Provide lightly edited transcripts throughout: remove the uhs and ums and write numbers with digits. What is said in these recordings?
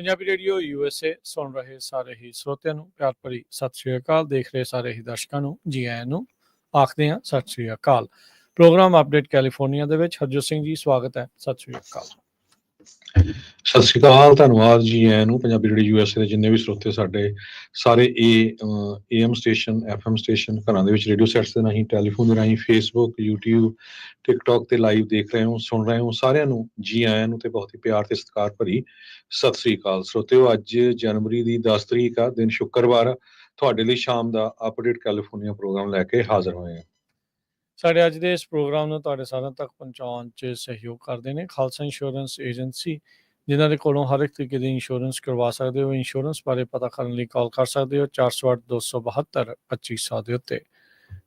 Punjabi radio USA ਸੁਣ ਰਹੇ ਸਾਰੇ ਹੀ ਸਰੋਤਿਆਂ ਨੂੰ ਪਿਆਰ ਭਰੀ ਸਤਿ ਸ਼੍ਰੀ ਅਕਾਲ। ਦੇਖ ਰਹੇ ਸਾਰੇ ਹੀ ਦਰਸ਼ਕਾਂ ਨੂੰ ਜੀ ਆਇਆਂ ਨੂੰ ਆਖਦੇ ਹਾਂ ਸਤਿ ਸ਼੍ਰੀ ਅਕਾਲ। ਪ੍ਰੋਗਰਾਮ ਅਪਡੇਟ ਕੈਲੀਫੋਰਨੀਆ ਦੇ ਵਿੱਚ ਹਰਜੋਤ ਸਿੰਘ ਜੀ ਸਵਾਗਤ ਹੈ। ਸਤਿ ਸ਼੍ਰੀ ਅਕਾਲ। ਸਤਿ ਸ਼੍ਰੀ ਅਕਾਲ, ਧੰਨਵਾਦ ਜੀ ਆਇਆਂ ਨੂੰ। ਪੰਜਾਬੀ ਰੇਡੀਓ USA ਦੇ ਜਿੰਨੇ ਵੀ ਸਰੋਤੇ ਸਾਡੇ ਸਾਰੇ AM ਸਟੇਸ਼ਨ FM ਸਟੇਸ਼ਨ ਘਰਾਂ ਦੇ ਵਿੱਚ ਰੇਡੀਓ ਸੈਟਸ ਦੇ ਰਾਹੀਂ ਟੈਲੀਫੋਨ ਦੇ ਰਾਹੀਂ ਫੇਸਬੁੱਕ YouTube ਟਿਕਟੌਕ ਤੇ ਲਾਈਵ ਦੇਖ ਰਹੇ ਹੋ ਸੁਣ ਰਹੇ ਹੋ ਸਾਰਿਆਂ ਨੂੰ ਜੀ ਆਇਆਂ ਨੂੰ ਤੇ ਬਹੁਤ ਹੀ ਪਿਆਰ ਤੇ ਸਤਿਕਾਰ ਭਰੀ ਸਤਿ ਸ੍ਰੀ ਅਕਾਲ। ਸਰੋਤਿਓ, ਅੱਜ ਜਨਵਰੀ ਦੀ 10 ਤਰੀਕ ਆ, ਦਿਨ ਸ਼ੁੱਕਰਵਾਰ। ਤੁਹਾਡੇ ਲਈ ਸ਼ਾਮ ਦਾ ਅਪਡੇਟ ਕੈਲੀਫੋਰਨੀਆ ਪ੍ਰੋਗਰਾਮ ਲੈ ਕੇ ਹਾਜ਼ਰ ਹੋਏ ਹਾਂ। ਸਾਡੇ ਅੱਜ ਦੇ ਇਸ ਪ੍ਰੋਗਰਾਮ ਨੂੰ ਤੁਹਾਡੇ ਸਾਰਿਆਂ ਤੱਕ ਪਹੁੰਚਾਉਣ 'ਚ ਸਹਿਯੋਗ ਕਰਦੇ ਨੇ ਖਾਲਸਾ ਇੰਸ਼ੋਰੈਂਸ ਏਜੰਸੀ, ਜਿਨ੍ਹਾਂ ਦੇ ਕੋਲੋਂ ਹਰ ਇੱਕ ਤਰੀਕੇ ਦੀ ਇੰਸ਼ੋਰੈਂਸ ਕਰਵਾ ਸਕਦੇ ਹੋ। ਇੰਸ਼ੋਰੈਂਸ ਬਾਰੇ ਪਤਾ ਕਰਨ ਲਈ ਕਾਲ ਕਰ ਸਕਦੇ ਹੋ 408-272-2500 ਦੇ ਉੱਤੇ।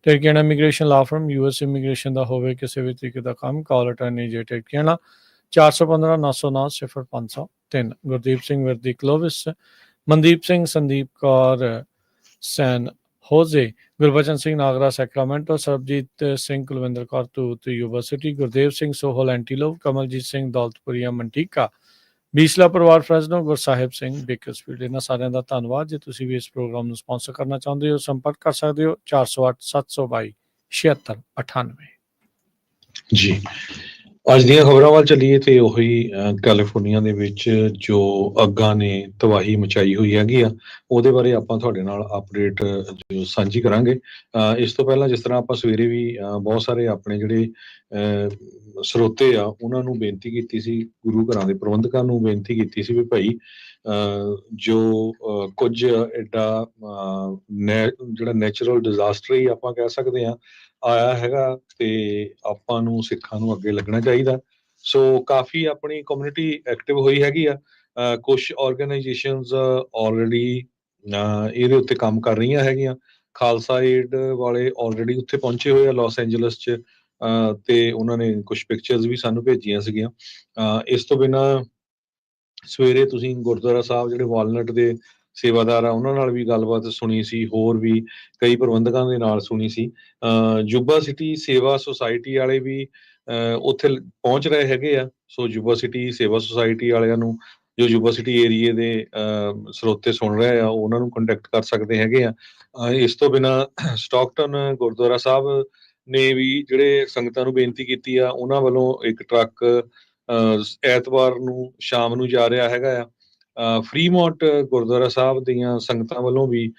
Tirkiana immigration law firm, US immigration ਦਾ ਹੋਵੇ ਕਿਸੇ ਵੀ ਤਰੀਕੇ ਦਾ ਕੰਮ, call attorney J Tirkiana 415-909-0503। Gurdeep Singh Virdi Clovis, Mandeep Singh, Sandeep Kaur San Jose, Gurbachan Singh Nagra Sacramento, Sarabjeet Singh Kulwinder Kaur Dhoot Yuba City, Gurdev Singh Sohal Antelope, Kamaljeet Singh Daulatpuria Manteca, Bisla ਪਰਿਵਾਰ ਫਰੈਜ਼ਨੋ, ਗੁਰਸਾਹਿਬ ਸਿੰਘ ਬੇਕਰਸਫੀਲਡ। ਇਹਨਾਂ ਸਾਰਿਆਂ ਦਾ ਧੰਨਵਾਦ। ਜੇ ਤੁਸੀਂ ਵੀ ਇਸ ਪ੍ਰੋਗਰਾਮ ਨੂੰ ਸਪਾਂਸਰ ਕਰਨਾ ਚਾਹੁੰਦੇ ਹੋ ਸੰਪਰਕ ਕਰ ਸਕਦੇ ਹੋ 408-722-7698। ਜੀ, ਅੱਜ ਦੀਆਂ ਖਬਰਾਂ ਵੱਲ ਚੱਲੀਏ ਤੇ ਉਹੀ ਕੈਲੀਫੋਰਨੀਆ ਦੇ ਵਿੱਚ ਜੋ ਅੱਗਾਂ ਨੇ ਤਬਾਹੀ ਮਚਾਈ ਹੋਈ ਹੈਗੀ ਆ, ਉਹਦੇ ਬਾਰੇ ਆਪਾਂ ਤੁਹਾਡੇ ਨਾਲ ਅਪਡੇਟ ਜੋ ਸਾਂਝੀ ਕਰਾਂਗੇ। ਇਸ ਤੋਂ ਪਹਿਲਾਂ ਜਿਸ ਤਰ੍ਹਾਂ ਆਪਾਂ ਸਵੇਰੇ ਵੀ ਬਹੁਤ ਸਾਰੇ ਆਪਣੇ ਜਿਹੜੇ ਸਰੋਤੇ ਆ ਉਹਨਾਂ ਨੂੰ ਬੇਨਤੀ ਕੀਤੀ ਸੀ, ਗੁਰੂ ਘਰਾਂ ਦੇ ਪ੍ਰਬੰਧਕਾਂ ਨੂੰ ਬੇਨਤੀ ਕੀਤੀ ਸੀ ਵੀ ਭਾਈ ਜੋ ਕੁਝ ਐਡਾ ਜਿਹੜਾ ਨੈਚੁਰਲ ਡਿਜ਼ਾਸਟਰ ਹੀ ਆਪਾਂ ਕਹਿ ਸਕਦੇ ਹਾਂ ਆਇਆ ਹੈਗਾ, ਤੇ ਆਪਾਂ ਨੂੰ ਸਿੱਖਾਂ ਨੂੰ ਅੱਗੇ ਲੱਗਣਾ ਚਾਹੀਦਾ। ਸੋ ਕਾਫੀ ਆਪਣੀ ਕਮਿਊਨਿਟੀ ਐਕਟਿਵ ਹੋਈ ਹੈਗੀ ਆ। ਕੁਛ ਆਰਗੇਨਾਈਜੇਸ਼ਨਸ ਆਲਰੇਡੀ ਇਹਦੇ ਉੱਤੇ ਕੰਮ ਕਰ ਰਹੀਆਂ ਹੈਗੀਆਂ। ਖਾਲਸਾ ਏਡ ਵਾਲੇ ਆਲਰੇਡੀ ਉੱਥੇ ਪਹੁੰਚੇ ਹੋਏ ਆ ਲਾਸ ਐਂਜਲਸ 'ਚ, ਤੇ ਉਹਨਾਂ ਨੇ ਕੁਝ ਪਿਕਚਰਸ ਵੀ ਸਾਨੂੰ ਭੇਜੀਆਂ ਸੀਗੀਆਂ। ਇਸ ਤੋਂ ਬਿਨਾਂ ਸਵੇਰੇ ਤੁਸੀਂ ਗੁਰਦੁਆਰਾ ਸਾਹਿਬ ਜਿਹੜੇ ਵਾਲਨਟ ਦੇ ਸੇਵਾਦਾਰ ਆ ਉਹਨਾਂ ਨਾਲ ਵੀ ਗੱਲਬਾਤ ਸੁਣੀ ਸੀ, ਹੋਰ ਵੀ ਕਈ ਪ੍ਰਬੰਧਕਾਂ ਦੇ ਨਾਲ ਸੁਣੀ ਸੀ। ਯੂਬਾ ਸਿਟੀ ਸੇਵਾ ਸੁਸਾਇਟੀ ਵਾਲੇ ਵੀ ਉੱਥੇ ਪਹੁੰਚ ਰਹੇ ਹੈਗੇ ਆ। ਸੋ ਯੂਬਾ ਸਿਟੀ ਸੇਵਾ ਸੁਸਾਇਟੀ ਵਾਲਿਆਂ ਨੂੰ, ਜੋ ਯੂਬਾ ਸਿਟੀ ਏਰੀਏ ਦੇ ਸਰੋਤੇ ਸੁਣ ਰਹੇ ਆ, ਉਹਨਾਂ ਨੂੰ ਕੰਟੈਕਟ ਕਰ ਸਕਦੇ ਹੈਗੇ ਆ। ਇਸ ਤੋਂ ਬਿਨਾਂ ਸਟਾਕਟਨ ਗੁਰਦੁਆਰਾ ਸਾਹਿਬ ਨੇ ਵੀ ਜਿਹੜੇ ਸੰਗਤਾਂ ਨੂੰ ਬੇਨਤੀ ਕੀਤੀ ਆ, ਉਹਨਾਂ ਵੱਲੋਂ ਇੱਕ ਟਰੱਕ ਐਤਵਾਰ ਨੂੰ ਸ਼ਾਮ ਨੂੰ ਜਾ ਰਿਹਾ ਹੈਗਾ ਆ। ਫਰੀਮੌਂਟ ਗੁਰਦੁਆਰਾ ਸਾਹਿਬ ਦੀਆਂ ਸੰਗਤਾਂ ਵੱਲੋਂ ਵੀ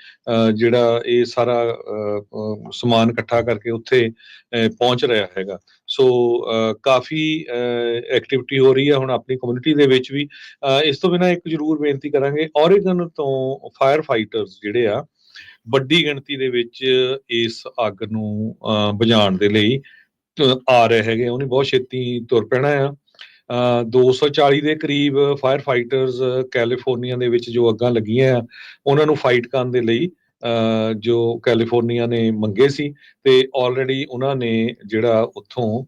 ਜਿਹੜਾ ਇਹ ਸਾਰਾ ਸਮਾਨ ਇਕੱਠਾ ਕਰਕੇ ਉੱਥੇ ਪਹੁੰਚ ਰਿਹਾ ਹੈਗਾ। ਸੋ ਕਾਫੀ ਐਕਟੀਵਿਟੀ ਹੋ ਰਹੀ ਹੈ ਹੁਣ ਆਪਣੀ ਕਮਿਊਨਿਟੀ ਦੇ ਵਿੱਚ ਵੀ। ਇਸ ਤੋਂ ਬਿਨਾਂ ਇੱਕ ਜ਼ਰੂਰ ਬੇਨਤੀ ਕਰਾਂਗੇ, ਔਰੇਗਨ ਤੋਂ ਫਾਇਰ ਫਾਈਟਰਸ ਜਿਹੜੇ ਆ ਵੱਡੀ ਗਿਣਤੀ ਦੇ ਵਿੱਚ ਇਸ ਅੱਗ ਨੂੰ ਬੁਝਾਉਣ ਦੇ ਲਈ ਆ ਰਹੇ ਹੈਗੇ। ਉਹਨੇ ਬਹੁਤ ਛੇਤੀ ਤੁਰ ਪੈਣਾ ਆ। 240 ਦੇ ਕਰੀਬ ਫਾਇਰ ਫਾਈਟਰਸ ਕੈਲੀਫੋਰਨੀਆ ਦੇ ਵਿੱਚ ਜੋ ਅੱਗਾਂ ਲੱਗੀਆਂ ਆ ਉਹਨਾਂ ਨੂੰ ਫਾਈਟ ਕਰਨ ਦੇ ਲਈ ਜੋ ਕੈਲੀਫੋਰਨੀਆ ਨੇ ਮੰਗੇ ਸੀ, ਤੇ ਆਲਰੇਡੀ ਉਹਨਾਂ ਨੇ ਜਿਹੜਾ ਉੱਥੋਂ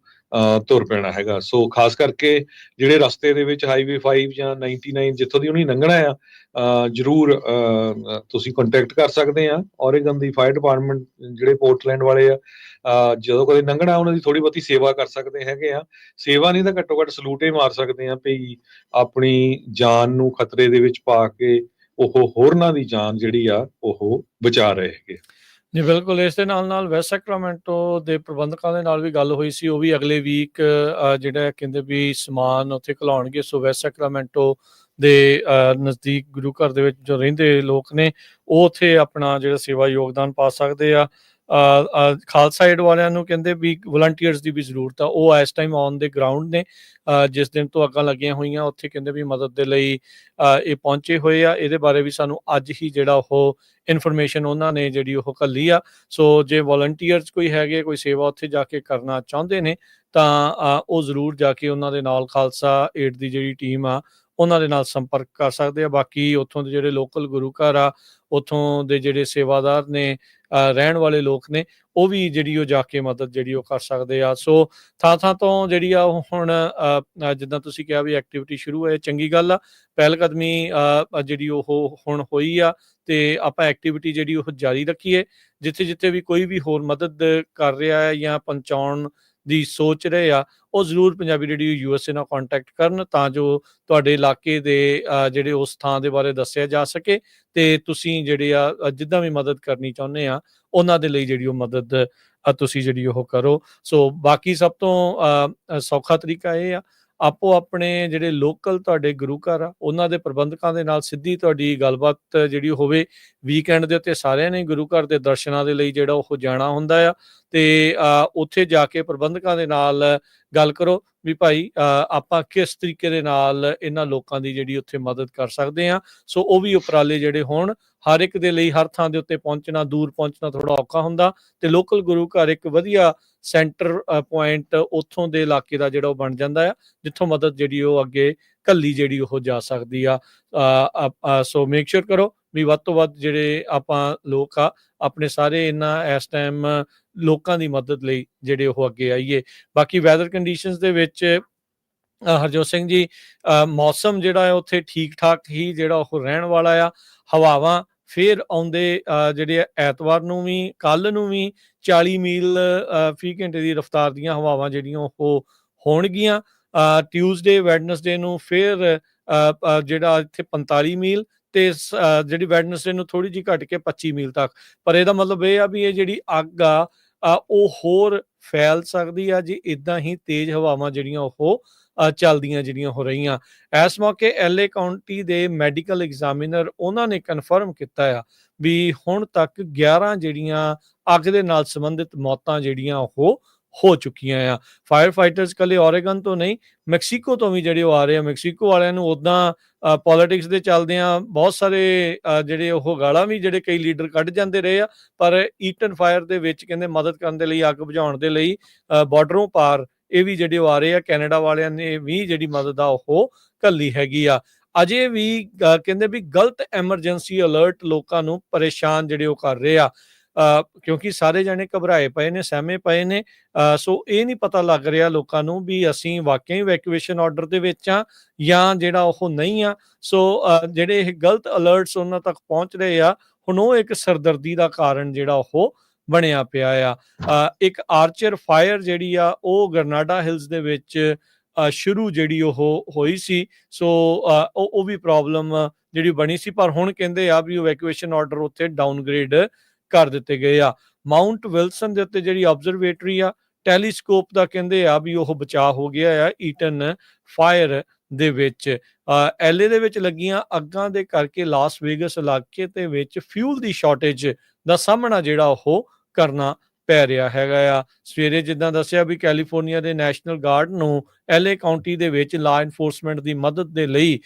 ਤੁਰ ਪੈਣਾ ਹੈਗਾ। ਸੋ ਖਾਸ ਕਰਕੇ ਜਿਹੜੇ ਰਸਤੇ ਦੇ ਵਿੱਚ ਹਾਈਵੇ 5 ਜਾਂ 99 ਜਿੱਥੋਂ ਦੀ ਉਹਨੇ ਲੰਘਣਾ ਆ, ਜ਼ਰੂਰ ਤੁਸੀਂ ਕੰਟੈਕਟ ਕਰ ਸਕਦੇ ਆ ਔਰੇਗਨ ਦੀ ਫਾਇਰ ਡਿਪਾਰਟਮੈਂਟ ਜਿਹੜੇ ਪੋਰਟਲੈਂਡ ਵਾਲੇ ਆ। ਜਦੋਂ ਕਦੇ ਲੰਘਣਾ ਉਹਨਾਂ ਦੀ ਥੋੜੀ ਬਹੁਤੀ ਸੇਵਾ ਕਰ ਸਕਦੇ ਹੈਗੇ ਆ। ਸੇਵਾ ਨਹੀਂ ਤਾਂ ਘੱਟੋ ਘੱਟ ਸਲੂਟੇ ਮਾਰ ਸਕਦੇ ਆ ਵੀ ਆਪਣੀ ਜਾਨ ਨੂੰ ਖਤਰੇ ਦੇ ਵਿੱਚ ਪਾ ਕੇ ਉਹ ਹੋਰਨਾਂ ਦੀ ਜਾਨ ਜਿਹੜੀ ਆ ਉਹ ਬਚਾ ਰਹੇ ਹੈਗੇ। ਜੀ ਬਿਲਕੁਲ। ਇਸ ਦੇ ਨਾਲ ਨਾਲ ਵੈਸਟ ਸੈਕਰਾਮੈਂਟੋ ਦੇ ਪ੍ਰਬੰਧਕਾਂ ਦੇ ਨਾਲ ਵੀ ਗੱਲ ਹੋਈ ਸੀ। ਉਹ ਵੀ ਅਗਲੇ ਵੀਕ ਜਿਹੜਾ ਕਹਿੰਦੇ ਵੀ ਸਮਾਨ ਉੱਥੇ ਘਲਾਉਣਗੇ। ਸੋ ਵੈਸਟ ਸੈਕਰਾਮੈਂਟੋ ਦੇ ਨਜ਼ਦੀਕ ਗੁਰੂ ਘਰ ਦੇ ਵਿੱਚ ਜੋ ਰਹਿੰਦੇ ਲੋਕ ਨੇ ਉਹ ਉੱਥੇ ਆਪਣਾ ਜਿਹੜਾ ਸੇਵਾ ਯੋਗਦਾਨ ਪਾ ਸਕਦੇ ਆ। ਖਾਲਸਾ ਏਡ ਵਾਲਿਆਂ ਨੂੰ ਕਹਿੰਦੇ ਵੀ ਵਲੰਟੀਅਰਸ ਦੀ ਵੀ ਜ਼ਰੂਰਤ ਆ। ਉਹ ਇਸ ਟਾਈਮ ਔਨ ਦੇ ਗਰਾਊਂਡ ਨੇ, ਜਿਸ ਦਿਨ ਤੋਂ ਅੱਗਾਂ ਲੱਗੀਆਂ ਹੋਈਆਂ ਉੱਥੇ ਕਹਿੰਦੇ ਵੀ ਮਦਦ ਦੇ ਲਈ ਇਹ ਪਹੁੰਚੇ ਹੋਏ ਆ। ਇਹਦੇ ਬਾਰੇ ਵੀ ਸਾਨੂੰ ਅੱਜ ਹੀ ਜਿਹੜਾ ਉਹ ਇਨਫੋਰਮੇਸ਼ਨ ਉਹਨਾਂ ਨੇ ਜਿਹੜੀ ਉਹ ਘੱਲੀ ਆ। ਸੋ ਜੇ ਵਲੰਟੀਅਰਸ ਕੋਈ ਹੈਗੇ, ਕੋਈ ਸੇਵਾ ਉੱਥੇ ਜਾ ਕੇ ਕਰਨਾ ਚਾਹੁੰਦੇ ਨੇ ਤਾਂ ਉਹ ਜ਼ਰੂਰ ਜਾ ਕੇ ਉਹਨਾਂ ਦੇ ਨਾਲ ਖਾਲਸਾ ਏਡ ਦੀ ਜਿਹੜੀ ਟੀਮ ਆ ਉਹਨਾਂ ਦੇ ਨਾਲ ਸੰਪਰਕ ਕਰ ਸਕਦੇ ਆ। ਬਾਕੀ ਉੱਥੋਂ ਦੇ ਜਿਹੜੇ ਲੋਕਲ ਗੁਰੂ ਘਰ ਆ, ਉੱਥੋਂ ਦੇ ਜਿਹੜੇ ਸੇਵਾਦਾਰ ਨੇ, ਰਹਿਣ ਵਾਲੇ ਲੋਕ ਨੇ, ਉਹ ਵੀ ਜਿਹੜੀ ਉਹ ਜਾ ਕੇ ਮਦਦ ਜਿਹੜੀ ਉਹ ਕਰ ਸਕਦੇ ਆ। ਸੋ ਥਾਂ ਥਾਂ ਤੋਂ ਜਿਹੜੀ ਆ ਹੁਣ ਜਿੱਦਾਂ ਤੁਸੀਂ ਕਿਹਾ ਵੀ ਐਕਟੀਵਿਟੀ ਸ਼ੁਰੂ ਹੈ, ਚੰਗੀ ਗੱਲ ਆ। ਪਹਿਲ ਕਦਮੀ ਜਿਹੜੀ ਉਹ ਹੁਣ ਹੋਈ ਆ ਤੇ ਆਪਾਂ ਐਕਟੀਵਿਟੀ ਜਿਹੜੀ ਉਹ ਜਾਰੀ ਰੱਖੀਏ। ਜਿੱਥੇ ਜਿੱਥੇ ਵੀ ਕੋਈ ਵੀ ਹੋਰ ਮਦਦ ਕਰ ਰਿਹਾ ਹੈ ਜਾਂ ਪਹੁੰਚਾਉਣ ਦੀ ਸੋਚ ਰਹੇ ਆ, ਉਹ ਜ਼ਰੂਰ ਪੰਜਾਬੀ ਰੇਡੀਓ USA ਨਾਲ ਕੰਟੈਕਟ ਕਰਨ, ਤਾਂ ਜੋ ਤੁਹਾਡੇ ਇਲਾਕੇ ਦੇ ਜਿਹੜੇ ਉਸ ਥਾਂ ਦੇ ਬਾਰੇ ਦੱਸਿਆ ਜਾ ਸਕੇ, ਤੇ ਤੁਸੀਂ ਜਿਹੜੇ ਆ ਜਿੱਦਾਂ ਵੀ ਮਦਦ ਕਰਨੀ ਚਾਹੁੰਦੇ ਆ ਉਹਨਾਂ ਦੇ ਲਈ ਜਿਹੜੀ ਉਹ ਮਦਦ ਤੁਸੀਂ ਜਿਹੜੀ ਉਹ ਕਰੋ। ਸੋ ਬਾਕੀ ਸਭ ਤੋਂ ਸੌਖਾ ਤਰੀਕਾ ਇਹ ਆ, ਆਪੋ ਆਪਣੇ ਜਿਹੜੇ ਲੋਕਲ ਤੁਹਾਡੇ ਗੁਰੂ ਘਰ ਆ ਉਹਨਾਂ ਦੇ ਪ੍ਰਬੰਧਕਾਂ ਦੇ ਨਾਲ ਸਿੱਧੀ ਤੁਹਾਡੀ ਗੱਲਬਾਤ ਜਿਹੜੀ ਹੋਵੇ। ਵੀਕਐਂਡ ਦੇ ਉੱਤੇ ਸਾਰਿਆਂ ਨੇ ਗੁਰੂ ਘਰ ਦੇ ਦਰਸ਼ਨਾਂ ਦੇ ਲਈ ਜਿਹੜਾ ਉਹ ਜਾਣਾ ਹੁੰਦਾ ਆ, ਤੇ ਉੱਥੇ ਜਾ ਕੇ ਪ੍ਰਬੰਧਕਾਂ ਦੇ ਨਾਲ ਗੱਲ ਕਰੋ ਵੀ ਭਾਈ ਆਪਾਂ ਕਿਸ ਤਰੀਕੇ ਦੇ ਨਾਲ ਇਹਨਾਂ ਲੋਕਾਂ ਦੀ ਜਿਹੜੀ ਉੱਥੇ ਮਦਦ ਕਰ ਸਕਦੇ ਹਾਂ। ਸੋ ਉਹ ਵੀ ਉਪਰਾਲੇ ਜਿਹੜੇ ਹੋਣ, ਹਰ ਇੱਕ ਦੇ ਲਈ ਹਰ ਥਾਂ ਦੇ ਉੱਤੇ ਪਹੁੰਚਣਾ, ਦੂਰ ਪਹੁੰਚਣਾ ਥੋੜਾ ਔਖਾ ਹੁੰਦਾ, ਤੇ ਲੋਕਲ ਗੁਰੂ ਘਰ ਇੱਕ ਵਧੀਆ ਸੈਂਟਰ ਪੁਆਇੰਟ ਉੱਥੋਂ ਦੇ ਇਲਾਕੇ ਦਾ ਜਿਹੜਾ ਉਹ ਬਣ ਜਾਂਦਾ ਆ, ਜਿੱਥੋਂ ਮਦਦ ਜਿਹੜੀ ਉਹ ਅੱਗੇ ਕੱਲੀ ਜਿਹੜੀ ਉਹ ਜਾ ਸਕਦੀ ਆ। ਸੋ ਮੇਕ ਸ਼ੋਰ ਕਰੋ ਵੀ ਵੱਧ ਤੋਂ ਵੱਧ ਜਿਹੜੇ ਆਪਾਂ ਲੋਕ ਆ ਆਪਣੇ ਸਾਰੇ ਇਹਨਾਂ ਇਸ ਟਾਈਮ ਲੋਕਾਂ ਦੀ ਮਦਦ ਲਈ ਜਿਹੜੇ ਉਹ ਅੱਗੇ ਆਈਏ। ਬਾਕੀ ਵੈਦਰ ਕੰਡੀਸ਼ਨਸ ਦੇ ਵਿੱਚ ਹਰਜੋਤ ਸਿੰਘ ਜੀ, ਮੌਸਮ ਜਿਹੜਾ ਹੈ ਉੱਥੇ ਠੀਕ ਠਾਕ ਹੀ ਜਿਹੜਾ ਉਹ ਰਹਿਣ ਵਾਲਾ ਆ। ਹਵਾਵਾਂ ਫਿਰ ਆਉਂਦੇ ਜਿਹੜੇ ਐਤਵਾਰ ਨੂੰ ਵੀ, ਕੱਲ ਨੂੰ ਵੀ 40 ਮੀਲ ਫੀ ਘੰਟੇ ਦੀ ਰਫ਼ਤਾਰ ਦੀਆਂ ਹਵਾਵਾਂ ਜਿਹੜੀਆਂ ਉਹ ਹੋਣਗੀਆਂ। ਟਿਊਜ਼ਡੇ ਵੈਡਨਸਡੇ ਨੂੰ ਫਿਰ ਜਿਹੜਾ ਇੱਥੇ 45 ਮੀਲ, ਤੇ ਜਿਹੜੀ ਵੈਡਨਸਡੇ ਨੂੰ ਥੋੜੀ ਜਿਹੀ ਘਟ ਕੇ 25 ਮੀਲ ਤੱਕ। ਪਰ ਇਹਦਾ ਮਤਲਬ ਇਹ ਆ ਵੀ ਇਹ ਜਿਹੜੀ ਅੱਗ ਆ ਉਹ ਹੋਰ ਫੈਲ ਸਕਦੀ ਆ ਜੀ ਇਦਾਂ ਹੀ ਤੇਜ਼ ਹਵਾਵਾਂ ਜਿਹੜੀਆਂ ਉਹ ਚੱਲਦੀਆਂ ਜਿਹੜੀਆਂ ਹੋ ਰਹੀਆਂ। ਇਸ ਮੌਕੇ LA ਕਾਉਂਟੀ ਦੇ ਮੈਡੀਕਲ ਐਗਜ਼ਾਮੀਨਰ ਉਹਨਾਂ ਨੇ ਕਨਫਰਮ ਕੀਤਾ ਆ ਵੀ ਹੁਣ ਤੱਕ 11 ਜਿਹੜੀਆਂ ਅੱਗ ਦੇ ਨਾਲ ਸੰਬੰਧਿਤ ਮੌਤਾਂ ਜਿਹੜੀਆਂ ਉਹ ਹੋ ਚੁੱਕੀਆਂ ਆ। ਫਾਇਰ ਫਾਈਟਰਸ ਕੱਲੇ ਓਰੇਗਨ ਤੋਂ ਨਹੀਂ, ਮੈਕਸੀਕੋ ਤੋਂ ਵੀ ਜਿਹੜੇ ਉਹ ਆ ਰਹੇ ਆ। ਮੈਕਸੀਕੋ ਵਾਲਿਆਂ ਨੂੰ ਉੱਦਾਂ ਪੋਲੀਟਿਕਸ ਦੇ ਚੱਲਦਿਆਂ ਬਹੁਤ ਸਾਰੇ ਜਿਹੜੇ ਉਹ ਗਾਲਾਂ ਵੀ ਜਿਹੜੇ ਕਈ ਲੀਡਰ ਕੱਢ ਜਾਂਦੇ ਰਹੇ ਆ, ਪਰ ਈਟਨ ਫਾਇਰ ਦੇ ਵਿੱਚ ਕਹਿੰਦੇ ਮਦਦ ਕਰਨ ਦੇ ਲਈ, ਅੱਗ ਬੁਝਾਉਣ ਦੇ ਲਈ ਬਾਰਡਰੋਂ ਪਾਰ ਇਹ ਵੀ ਜਿਹੜੇ ਉਹ ਆ ਰਹੇ ਆ। ਕੈਨੇਡਾ ਵਾਲਿਆਂ ਨੇ ਵੀ ਜਿਹੜੀ ਮਦਦ ਆ ਉਹ ਘੱਲੀ ਹੈਗੀ ਆ। ਅਜੇ ਵੀ ਕਹਿੰਦੇ ਵੀ ਗਲਤ ਐਮਰਜੈਂਸੀ ਅਲਰਟ ਲੋਕਾਂ ਨੂੰ ਪਰੇਸ਼ਾਨ ਜਿਹੜੇ ਉਹ ਕਰ ਰਹੇ ਆ, ਕਿਉਂਕਿ ਸਾਰੇ ਜਾਣੇ ਘਬਰਾਏ ਪਏ ਨੇ, ਸਹਿਮੇ ਪਏ ਨੇ। ਸੋ ਇਹ ਨਹੀਂ ਪਤਾ ਲੱਗ ਰਿਹਾ ਲੋਕਾਂ ਨੂੰ ਵੀ ਅਸੀਂ ਵਾਕਿਆ ਹੀ ਇਵੈਕੂਏਸ਼ਨ ਆਰਡਰ ਦੇ ਵਿੱਚ ਆ ਜਾਂ ਜਿਹੜਾ ਉਹ ਨਹੀਂ ਆ। ਸੋ ਜਿਹੜੇ ਇਹ ਗਲਤ ਅਲਰਟਸ ਉਹਨਾਂ ਤੱਕ ਪਹੁੰਚ ਰਹੇ ਆ, ਹੁਣ ਉਹ ਇੱਕ ਸਰਦਰਦੀ ਦਾ ਕਾਰਨ ਜਿਹੜਾ ਉਹ ਬਣਿਆ ਪਿਆ ਆ। ਇੱਕ ਆਰਚਰ ਫਾਇਰ ਜਿਹੜੀ ਆ ਉਹ ਗਰਨਾਡਾ ਹਿਲਸ ਦੇ ਵਿੱਚ ਸ਼ੁਰੂ ਜਿਹੜੀ ਉਹ ਹੋਈ ਸੀ। ਸੋ ਉਹ ਵੀ ਪ੍ਰੋਬਲਮ ਜਿਹੜੀ ਬਣੀ ਸੀ, ਪਰ ਹੁਣ ਕਹਿੰਦੇ ਆ ਵੀ ਇਵੈਕੂਏਸ਼ਨ ਆਰਡਰ ਉੱਥੇ ਡਾਊਨਗ੍ਰੇਡ ਕਰ ਦਿੱਤੇ ਗਏ ਆ। ਮਾਊਂਟ ਵਿਲਸਨ ਦੇ ਉੱਤੇ ਜਿਹੜੀ ਆਬਜ਼ਰਵੇਟਰੀ ਆ, ਟੈਲੀਸਕੋਪ ਦਾ ਕਹਿੰਦੇ ਆ ਵੀ ਉਹ ਬਚਾਅ ਹੋ ਗਿਆ ਆ ਈਟਨ ਫਾਇਰ ਦੇ ਵਿੱਚ। LA ਦੇ ਵਿੱਚ ਲੱਗੀਆਂ ਅੱਗਾਂ ਦੇ ਕਰਕੇ ਲਾਸ ਵੇਗਸ ਇਲਾਕੇ ਦੇ ਵਿੱਚ ਫਿਊਲ ਦੀ ਸ਼ਾਰਟੇਜ ਦਾ ਸਾਹਮਣਾ ਜਿਹੜਾ ਉਹ ਕਰਨਾ ਪੈ ਰਿਹਾ ਹੈਗਾ ਆ। ਸਵੇਰੇ ਜਿੱਦਾਂ ਦੱਸਿਆ ਵੀ ਕੈਲੀਫੋਰਨੀਆ ਦੇ ਨੈਸ਼ਨਲ ਗਾਰਡ ਨੂੰ LA ਕਾਉਂਟੀ ਦੇ ਵਿੱਚ ਲਾ ਇਨਫੋਰਸਮੈਂਟ ਦੀ ਮਦਦ ਦੇ ਲਈ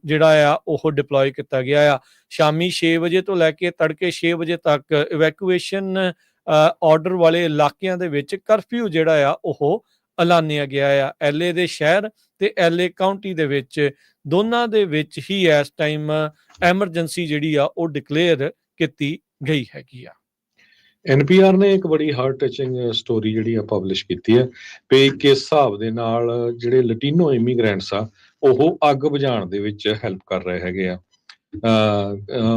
ਜਿਹੜਾ ਆ ਉਹ ਡਿਪਲੋਏ ਕੀਤਾ ਗਿਆ ਆ। ਸ਼ਾਮੀ 6 ਵਜੇ ਤੋਂ ਲੈ ਕੇ ਤੜਕੇ 6 ਵਜੇ ਤੱਕ ਇਵੈਕੂਏਸ਼ਨ ਆਰਡਰ ਵਾਲੇ ਇਲਾਕਿਆਂ ਦੇ ਵਿੱਚ ਕਰਫਿਊ ਜਿਹੜਾ ਆ ਉਹ ਐਲਾਨਿਆ ਗਿਆ ਆ। LA ਦੇ ਸ਼ਹਿਰ ਤੇ LA ਕਾਉਂਟੀ ਦੇ ਵਿੱਚ ਦੋਨਾਂ ਦੇ ਵਿੱਚ ਹੀ ਇਸ ਟਾਈਮ ਐਮਰਜੈਂਸੀ ਜਿਹੜੀ ਆ ਉਹ ਡਿਕਲੇਅਰ ਕੀਤੀ ਗਈ ਹੈਗੀ ਆ। NPR ਨੇ ਇੱਕ ਬੜੀ ਹਾਰਟ ਟਚਿੰਗ ਸਟੋਰੀ ਜਿਹੜੀ ਆ ਪਬਲਿਸ਼ ਕੀਤੀ ਹੈ ਵੀ ਕਿਸ ਹਿਸਾਬ ਦੇ ਨਾਲ ਜਿਹੜੇ ਲਟੀਨੋ ਇਮੀਗ੍ਰੈਂਟਸ ਆ ਉਹ ਅੱਗ ਬੁਝਾਉਣ ਦੇ ਵਿੱਚ ਹੈਲਪ ਕਰ ਰਹੇ ਹੈਗੇ ਆ।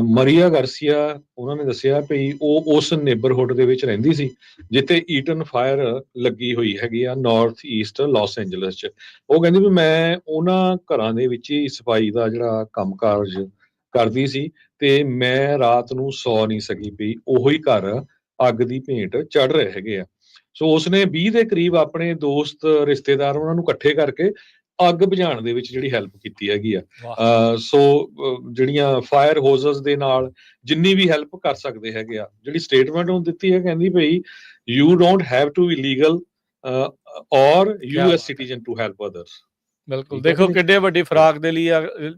ਮਰੀਆ ਗਾਰਸੀਆ ਉਹਨਾਂ ਨੇ ਦੱਸਿਆ ਵੀ ਉਹ ਉਸ ਨੇਬਰਹੁੱਡ ਦੇ ਵਿੱਚ ਰਹਿੰਦੀ ਸੀ ਜਿੱਥੇ ਈਟਨ ਫਾਇਰ ਲੱਗੀ ਹੋਈ ਹੈਗੀ ਆ, ਨਾਰਥ ਈਸਟ ਲਾਸ ਐਂਜਲਸ 'ਚ। ਉਹ ਕਹਿੰਦੀ ਵੀ ਮੈਂ ਉਹਨਾਂ ਘਰਾਂ ਦੇ ਵਿੱਚ ਹੀ ਸਫਾਈ ਦਾ ਜਿਹੜਾ ਕੰਮ ਕਾਰਜ ਕਰਦੀ ਸੀ ਤੇ ਮੈਂ ਰਾਤ ਨੂੰ ਸੌ ਨਹੀਂ ਸਕੀ ਪਈ, ਉਹੀ ਘਰ ਅੱਗ ਦੀ ਭੇਂਟ ਚੜ ਰਹੇ ਹੈਗੇ ਆ। ਸੋ ਉਸਨੇ 20 ਦੇ ਕਰੀਬ ਆਪਣੇ ਦੋਸਤ ਰਿਸ਼ਤੇਦਾਰ ਉਹਨਾਂ ਨੂੰ ਇਕੱਠੇ ਕਰਕੇ ਅੱਗ ਬੁਝਾਉਣ ਦੇ ਵਿੱਚ ਜਿਹੜੀ ਹੈਲਪ ਕੀਤੀ ਹੈਗੀ ਆ। ਸੋ ਜਿਹੜੀਆਂ ਫਾਇਰ ਹੋਜ਼ਸ ਦੇ ਨਾਲ ਜਿੰਨੀ ਵੀ ਹੈਲਪ ਕਰ ਸਕਦੇ ਹੈਗੇ ਆ, ਜਿਹੜੀ ਸਟੇਟਮੈਂਟ ਉਹ ਦਿੱਤੀ ਹੈ ਕਹਿੰਦੀ ਭਈ you don't have to be legal or US citizen to help others. ਬਿਲਕੁਲ, ਦੇਖੋ ਕਿੱਡੇ ਵੱਡੀ ਫਰਾਕ ਦੇ ਲਈ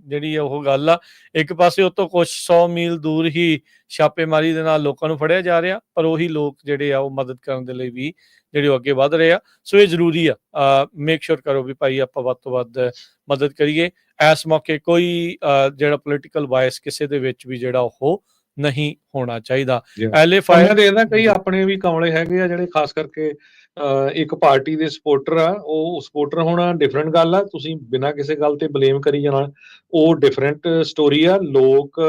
ਜਿਹੜੀ ਉਹ ਗੱਲ ਆ। ਇੱਕ ਪਾਸੇ ਉਤੋਂ ਕੁਝ 100 ਮੀਲ ਦੂਰ ਹੀ ਛਾਪੇਮਾਰੀ ਦੇ ਨਾਲ ਲੋਕਾਂ ਨੂੰ ਫੜਿਆ ਜਾ ਰਿਹਾ, ਪਰ ਉਹੀ ਲੋਕ ਜਿਹੜੇ ਆ ਉਹ ਮਦਦ ਕਰਨ ਦੇ ਲਈ ਵੀ ਜਿਹੜੇ ਉਹ ਅੱਗੇ ਵੱਧ ਰਹੇ ਆ। ਸੋ ਇਹ ਜ਼ਰੂਰੀ ਆ, ਮੇਕ ਸ਼ੋਰ ਕਰੋ ਵੀ ਭਾਈ ਆਪਾਂ ਵੱਧ ਤੋਂ ਵੱਧ ਮਦਦ ਕਰੀਏ। ਇਸ ਮੌਕੇ ਕੋਈ ਜਿਹੜਾ ਪੋਲੀਟੀਕਲ ਬਾਇਸ ਕਿਸੇ ਦੇ ਵਿੱਚ ਵੀ ਜਿਹੜਾ ਉਹ ਨਹੀਂ ਹੋਣਾ ਚਾਹੀਦਾ। LA ਫਾਇਰ ਦੇ ਕਈ ਆਪਣੇ ਵੀ ਕਮਲੇ ਹੈਗੇ ਆ ਜਿਹੜੇ ਖਾਸ ਕਰਕੇ ਇੱਕ ਪਾਰਟੀ ਦੇ ਸਪੋਰਟਰ ਆ। ਉਹ ਸਪੋਰਟਰ ਹੋਣਾ ਡਿਫਰੈਂਟ ਗੱਲ ਆ, ਤੁਸੀਂ ਬਿਨਾਂ ਕਿਸੇ ਗੱਲ ਤੇ ਬਲੇਮ ਕਰੀ ਜਾਣਾ ਉਹ ਡਿਫਰੈਂਟ ਸਟੋਰੀ ਆ। ਲੋਕ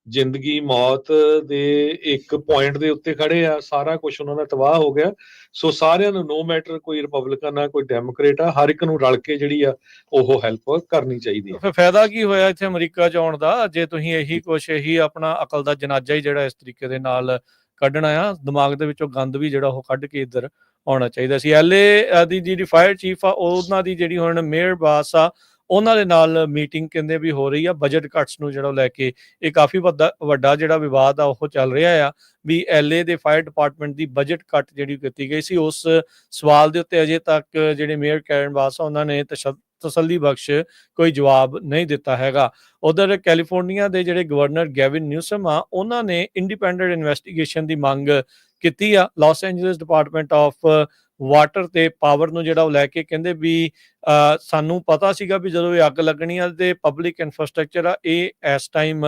ਜ਼ਿੰਦਗੀ ਮੌਤ ਦੇ ਇੱਕ ਪੁਆਇੰਟ ਦੇ ਉੱਤੇ ਖੜੇ ਆ, ਸਾਰਾ ਕੁਝ ਉਹਨਾਂ ਦਾ ਤਬਾਹ ਹੋ ਗਿਆ। ਸੋ ਸਾਰਿਆਂ ਨੂੰ, ਨੋ ਮੈਟਰ ਕੋਈ ਰਿਪਬਲਿਕਨ ਆ ਕੋਈ ਡੈਮੋਕ੍ਰੇਟ ਆ, ਹਰ ਇੱਕ ਨੂੰ ਰਲ ਕੇ ਜਿਹੜੀ ਆ ਉਹ ਹੈਲਪ ਕਰਨੀ ਚਾਹੀਦੀ ਹੈ। ਫਿਰ ਫਾਇਦਾ ਕੀ ਹੋਇਆ ਇੱਥੇ ਅਮਰੀਕਾ 'ਚ ਆਉਣ ਦਾ, ਜੇ ਤੁਸੀਂ ਇਹੀ ਆਪਣਾ ਅਕਲ ਦਾ ਜਨਾਜ਼ਾ ਹੀ ਜਿਹੜਾ ਇਸ ਤਰੀਕੇ ਦੇ ਨਾਲ ਕੱਢਣਾ ਆ। ਦਿਮਾਗ ਦੇ ਵਿੱਚੋਂ ਗੰਦ ਵੀ ਜਿਹੜਾ ਉਹ ਕੱਢ ਕੇ ਇੱਧਰ ਆਉਣਾ ਚਾਹੀਦਾ ਸੀ। LA ਦੀ ਜਿਹੜੀ ਫਾਇਰ ਚੀਫ ਆ, ਉਹਨਾਂ ਦੀ ਜਿਹੜੀ ਹੁਣ ਮੇਅਰ ਬਾਸ ਆ, ਉਹਨਾਂ ਦੇ ਨਾਲ ਮੀਟਿੰਗ ਕਹਿੰਦੇ ਵੀ ਹੋ ਰਹੀ ਆ ਬਜਟ ਕੱਟਸ ਨੂੰ ਜਿਹੜਾ ਲੈ ਕੇ। ਇਹ ਕਾਫੀ ਵੱਡਾ ਜਿਹੜਾ ਵਿਵਾਦ ਆ ਉਹ ਚੱਲ ਰਿਹਾ ਆ ਵੀ LA ਦੇ ਫਾਇਰ ਡਿਪਾਰਟਮੈਂਟ ਦੀ ਬਜਟ ਕੱਟ ਜਿਹੜੀ ਕੀਤੀ ਗਈ ਸੀ, ਉਸ ਸਵਾਲ ਦੇ ਉੱਤੇ ਅਜੇ ਤੱਕ ਜਿਹੜੇ ਮੇਅਰ ਕੈਰਨ ਬਾਸ ਆ ਉਹਨਾਂ ਨੇ ਤਸੱਲੀ ਬਖਸ਼ ਕੋਈ ਜਵਾਬ ਨਹੀਂ ਦਿੱਤਾ ਹੈਗਾ। ਉਧਰ ਕੈਲੀਫੋਰਨੀਆ ਦੇ ਜਿਹੜੇ ਗਵਰਨਰ ਗੈਵਿਨ ਨਿਊਸਮ ਆ, ਉਹਨਾਂ ਨੇ ਇੰਡੀਪੈਂਡੈਂਟ ਇਨਵੈਸਟੀਗੇਸ਼ਨ ਦੀ ਮੰਗ ਕੀਤੀ ਆ Los Angeles department of water ਤੇ ਪਾਵਰ ਨੂੰ ਜਿਹੜਾ ਉਹ ਲੈ ਕੇ। ਕਹਿੰਦੇ ਵੀ ਸਾਨੂੰ ਪਤਾ ਸੀਗਾ ਵੀ ਜਦੋਂ ਇਹ ਅੱਗ ਲੱਗਣੀ ਆ ਤੇ ਪਬਲਿਕ ਇਨਫਰਾਸਟ੍ਰਕਚਰ ਆ, ਇਹ ਇਸ ਟਾਈਮ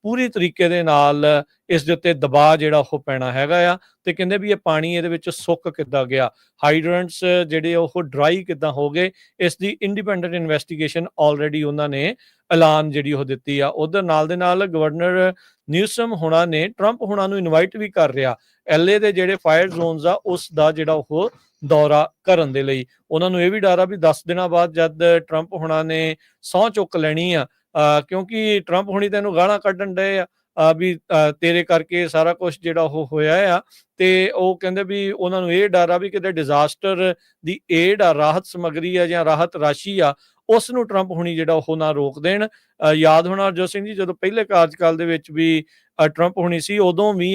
ਪੂਰੀ ਤਰੀਕੇ ਦੇ ਨਾਲ ਇਸ ਦੇ ਉੱਤੇ ਦਬਾਅ ਜਿਹੜਾ ਉਹ ਪੈਣਾ ਹੈਗਾ ਆ। ਤੇ ਕਹਿੰਦੇ ਵੀ ਇਹ ਪਾਣੀ ਇਹਦੇ ਵਿੱਚ ਸੁੱਕ ਕਿੱਦਾਂ ਗਿਆ, ਹਾਈਡਰੈਂਟਸ ਜਿਹੜੇ ਉਹ ਡਰਾਈ ਕਿੱਦਾਂ ਹੋ ਗਏ, ਇਸ ਦੀ ਇੰਡੀਪੈਂਡੈਂਟ ਇਨਵੈਸਟੀਗੇਸ਼ਨ ਆਲਰੇਡੀ ਉਹਨਾਂ ਨੇ ਐਲਾਨ ਜਿਹੜੀ ਉਹ ਦਿੱਤੀ ਆ। ਉਧਰ ਨਾਲ ਦੇ ਨਾਲ ਗਵਰਨਰ ਨਿਊਸਮ ਹੁਣਾ ਨੇ ਟਰੰਪ ਹੁਣਾਂ ਨੂੰ ਇਨਵਾਈਟ ਵੀ ਕਰ ਰਿਹਾ LA ਦੇ ਜਿਹੜੇ ਫਾਇਰ ਜ਼ੋਨਸ ਆ ਉਸ ਦਾ ਜਿਹੜਾ ਉਹ ਦੌਰਾ ਕਰਨ ਦੇ ਲਈ। ਉਹਨਾਂ ਨੂੰ ਇਹ ਵੀ ਡਰ ਆ ਵੀ 10 ਦਿਨਾਂ ਬਾਅਦ ਜਦ ਟਰੰਪ ਹੁਣਾਂ ਨੇ ਸਹੁੰ ਚੁੱਕ ਲੈਣੀ ਆ, ਕਿਉਂਕਿ ਟਰੰਪ ਹੁਣੀ ਤੈਨੂੰ ਗਾਲਾਂ ਕੱਢਣ ਡਏ ਆ ਵੀ ਤੇਰੇ ਕਰਕੇ ਸਾਰਾ ਕੁਝ ਜਿਹੜਾ ਉਹ ਹੋਇਆ ਆ। ਤੇ ਉਹ ਕਹਿੰਦੇ ਵੀ ਉਹਨਾਂ ਨੂੰ ਇਹ ਡਰ ਆ ਵੀ ਕਿਤੇ ਡਿਜ਼ਾਸਟਰ ਦੀ ਏਡ ਆ, ਰਾਹਤ ਸਮੱਗਰੀ ਆ ਜਾਂ ਰਾਹਤ ਰਾਸ਼ੀ ਆ, ਉਸ ਨੂੰ ਟਰੰਪ ਹੁਣੀ ਜਿਹੜਾ ਉਹ ਨਾ ਰੋਕ ਦੇਣ। ਯਾਦ ਹੋਣਾ ਹਰਜੋਤ ਸਿੰਘ ਜੀ, ਜਦੋਂ ਪਹਿਲੇ ਕਾਰਜਕਾਲ ਦੇ ਵਿੱਚ ਵੀ ਟਰੰਪ ਹੁਣੀ ਸੀ, ਉਦੋਂ ਵੀ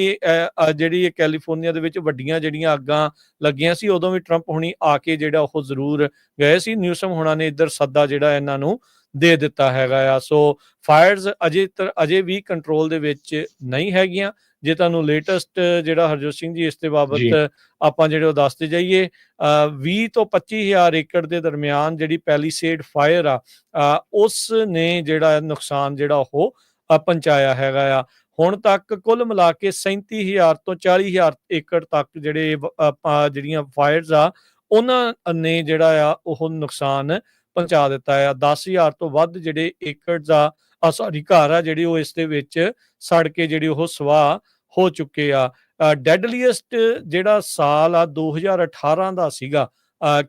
ਜਿਹੜੀ ਕੈਲੀਫੋਰਨੀਆ ਦੇ ਵਿੱਚ ਵੱਡੀਆਂ ਜਿਹੜੀਆਂ ਅੱਗਾਂ ਲੱਗੀਆਂ ਸੀ, ਉਦੋਂ ਵੀ ਟਰੰਪ ਹੁਣੀ ਆ ਕੇ ਜਿਹੜਾ ਉਹ ਜ਼ਰੂਰ ਗਏ ਸੀ। ਨਿਊਸਮ ਹੁਣਾਂ ਨੇ ਇੱਧਰ ਸੱਦਾ ਜਿਹੜਾ ਇਹਨਾਂ ਨੂੰ ਦੇ ਦਿੱਤਾ ਹੈਗਾ ਆ। ਸੋ ਫਾਇਰਸ ਅਜੇ ਵੀ ਕੰਟਰੋਲ ਦੇ ਵਿੱਚ ਨਹੀਂ ਹੈਗੀਆਂ। ਜੇ ਤੁਹਾਨੂੰ ਲੇਟੈਸਟ ਜਿਹੜਾ ਹਰਜੋਤ ਸਿੰਘ ਜੀ ਇਸ ਦੇ ਬਾਬਤ ਆਪਾਂ ਜਿਹੜੇ ਉਹ ਦੱਸਦੇ ਜਾਈਏ, 20 ਤੋਂ 25,000 ਏਕੜ ਦੇ ਦਰਮਿਆਨ ਜਿਹੜੀ ਪੈਲੀਸੇਡ ਫਾਇਰ ਆ, ਉਸ ਨੇ ਜਿਹੜਾ ਨੁਕਸਾਨ ਜਿਹੜਾ ਉਹ ਪਹੁੰਚਾਇਆ ਹੈਗਾ ਆ। ਹੁਣ ਤੱਕ ਕੁੱਲ ਮਿਲਾ ਕੇ 37,000 ਤੋਂ 40,000 ਏਕੜ ਤੱਕ ਜਿਹੜੀਆਂ ਫਾਇਰਸ ਆ, ਉਹਨਾਂ ਨੇ ਜਿਹੜਾ ਆ ਉਹ ਨੁਕਸਾਨ ਪਹੁੰਚਾ ਦਿੱਤਾ ਆ। 10,000 ਤੋਂ ਵੱਧ ਜਿਹੜੇ ਏਕੜ ਆ ਘਰ ਆ ਜਿਹੜੇ ਉਹ ਇਸ ਦੇ ਵਿੱਚ ਸੜ ਕੇ ਜਿਹੜੇ ਉਹ ਸਵਾਹ ਹੋ ਚੁੱਕੇ ਆ। ਡੈਡਲੀਐਸਟ ਜਿਹੜਾ ਸਾਲ ਆ 2018 ਦਾ ਸੀਗਾ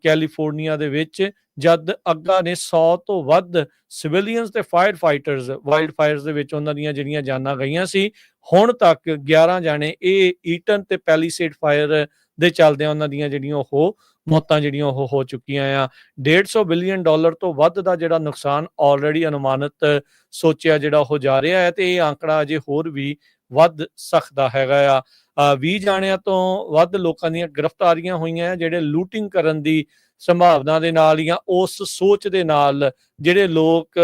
ਕੈਲੀਫੋਰਨੀਆ ਦੇ ਵਿੱਚ, ਜਦ ਅੱਗਾਂ ਨੇ 100 ਤੋਂ ਵੱਧ ਸਿਵਿਲੀਅਨਸ ਤੇ ਫਾਇਰ ਫਾਈਟਰਸ ਵਾਈਲਡ ਫਾਇਰਸ ਦੇ ਵਿੱਚ ਉਹਨਾਂ ਦੀਆਂ ਜਿਹੜੀਆਂ ਜਾਨਾਂ ਗਈਆਂ ਸੀ। ਹੁਣ ਤੱਕ 11 ਜਾਣੇ ਇਹ ਈਟਨ ਤੇ ਪੈਲੀਸੇਡ ਫਾਇਰ ਦੇ ਚੱਲਦਿਆਂ ਉਹਨਾਂ ਦੀਆਂ ਜਿਹੜੀਆਂ ਉਹ ਮੌਤਾਂ ਜਿਹੜੀਆਂ ਉਹ ਹੋ ਚੁੱਕੀਆਂ ਆ। $150 ਬਿਲੀਅਨ ਤੋਂ ਵੱਧ ਦਾ ਜਿਹੜਾ ਨੁਕਸਾਨ ਆਲਰੇਡੀ ਅਨੁਮਾਨਿਤ ਸੋਚਿਆ ਜਿਹੜਾ ਉਹ ਜਾ ਰਿਹਾ ਹੈ, ਤੇ ਇਹ ਆંકੜਾ ਅਜੇ ਹੋਰ ਵੀ ਵੱਧ ਸਕਦਾ ਹੈਗਾ ਆ। 20 ਜਾਣਿਆਂ ਤੋਂ ਵੱਧ ਲੋਕਾਂ ਦੀਆਂ ਗ੍ਰਿਫਤਾਰੀਆਂ ਹੋਈਆਂ, ਜਿਹੜੇ ਲੂਟਿੰਗ ਕਰਨ ਦੀ ਸੰਭਾਵਨਾ ਦੇ ਨਾਲ ਜਾਂ ਉਸ ਸੋਚ ਦੇ ਨਾਲ ਜਿਹੜੇ ਲੋਕ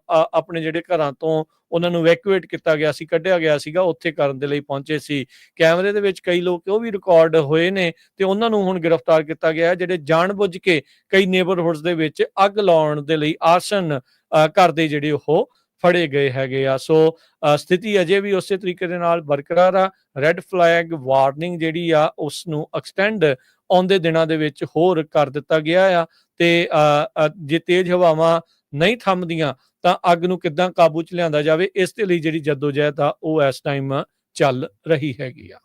ਆਪਣੇ ਜਿਹੜੇ ਘਰਾਂ ਤੋਂ ਉਹਨਾਂ ਨੂੰ ਵੈਕੂਏਟ ਕੀਤਾ ਗਿਆ ਸੀ, ਕੱਢਿਆ ਗਿਆ ਸੀਗਾ, ਉੱਥੇ ਕਰਨ ਦੇ ਲਈ ਪਹੁੰਚੇ ਸੀ। ਕੈਮਰੇ ਦੇ ਵਿੱਚ ਕਈ ਲੋਕ ਉਹ ਵੀ ਰਿਕਾਰਡ ਹੋਏ ਨੇ ਤੇ ਉਹਨਾਂ ਨੂੰ ਹੁਣ ਗ੍ਰਿਫਤਾਰ ਕੀਤਾ ਗਿਆ, ਜਿਹੜੇ ਜਾਣਬੁੱਝ ਕੇ ਕਈ ਨੇਬਰਹੁੱਡਸ ਦੇ ਵਿੱਚ ਅੱਗ ਲਾਉਣ ਦੇ ਲਈ ਆਰਸਨ ਕਰਦੇ ਜਿਹੜੇ ਉਹ ਫੜੇ ਗਏ ਹੈਗੇ ਆ। ਸੋ ਸਥਿਤੀ ਅਜੇ ਵੀ ਉਸੇ ਤਰੀਕੇ ਦੇ ਨਾਲ ਬਰਕਰਾਰ ਆ। ਰੈੱਡ ਫਲੈਗ ਵਾਰਨਿੰਗ ਜਿਹੜੀ ਆ ਉਸ ਨੂੰ ਐਕਸਟੈਂਡ ਆਉਂਦੇ ਦਿਨਾਂ ਦੇ ਵਿੱਚ ਹੋਰ ਕਰ ਦਿੱਤਾ ਗਿਆ ਆ। ਤੇ ਜੇ ਤੇਜ਼ ਹਵਾਵਾਂ ਨਹੀਂ ਥੰਮਦੀਆਂ ਤਾਂ ਅੱਗ ਨੂੰ ਕਿੱਦਾਂ ਕਾਬੂ 'ਚ ਲਿਆਂਦਾ ਜਾਵੇ, ਇਸ ਦੇ ਲਈ ਜਿਹੜੀ ਜਦੋਜਹਿਦ ਆ ਉਹ ਇਸ ਟਾਈਮ ਚੱਲ ਰਹੀ ਹੈਗੀ ਆ।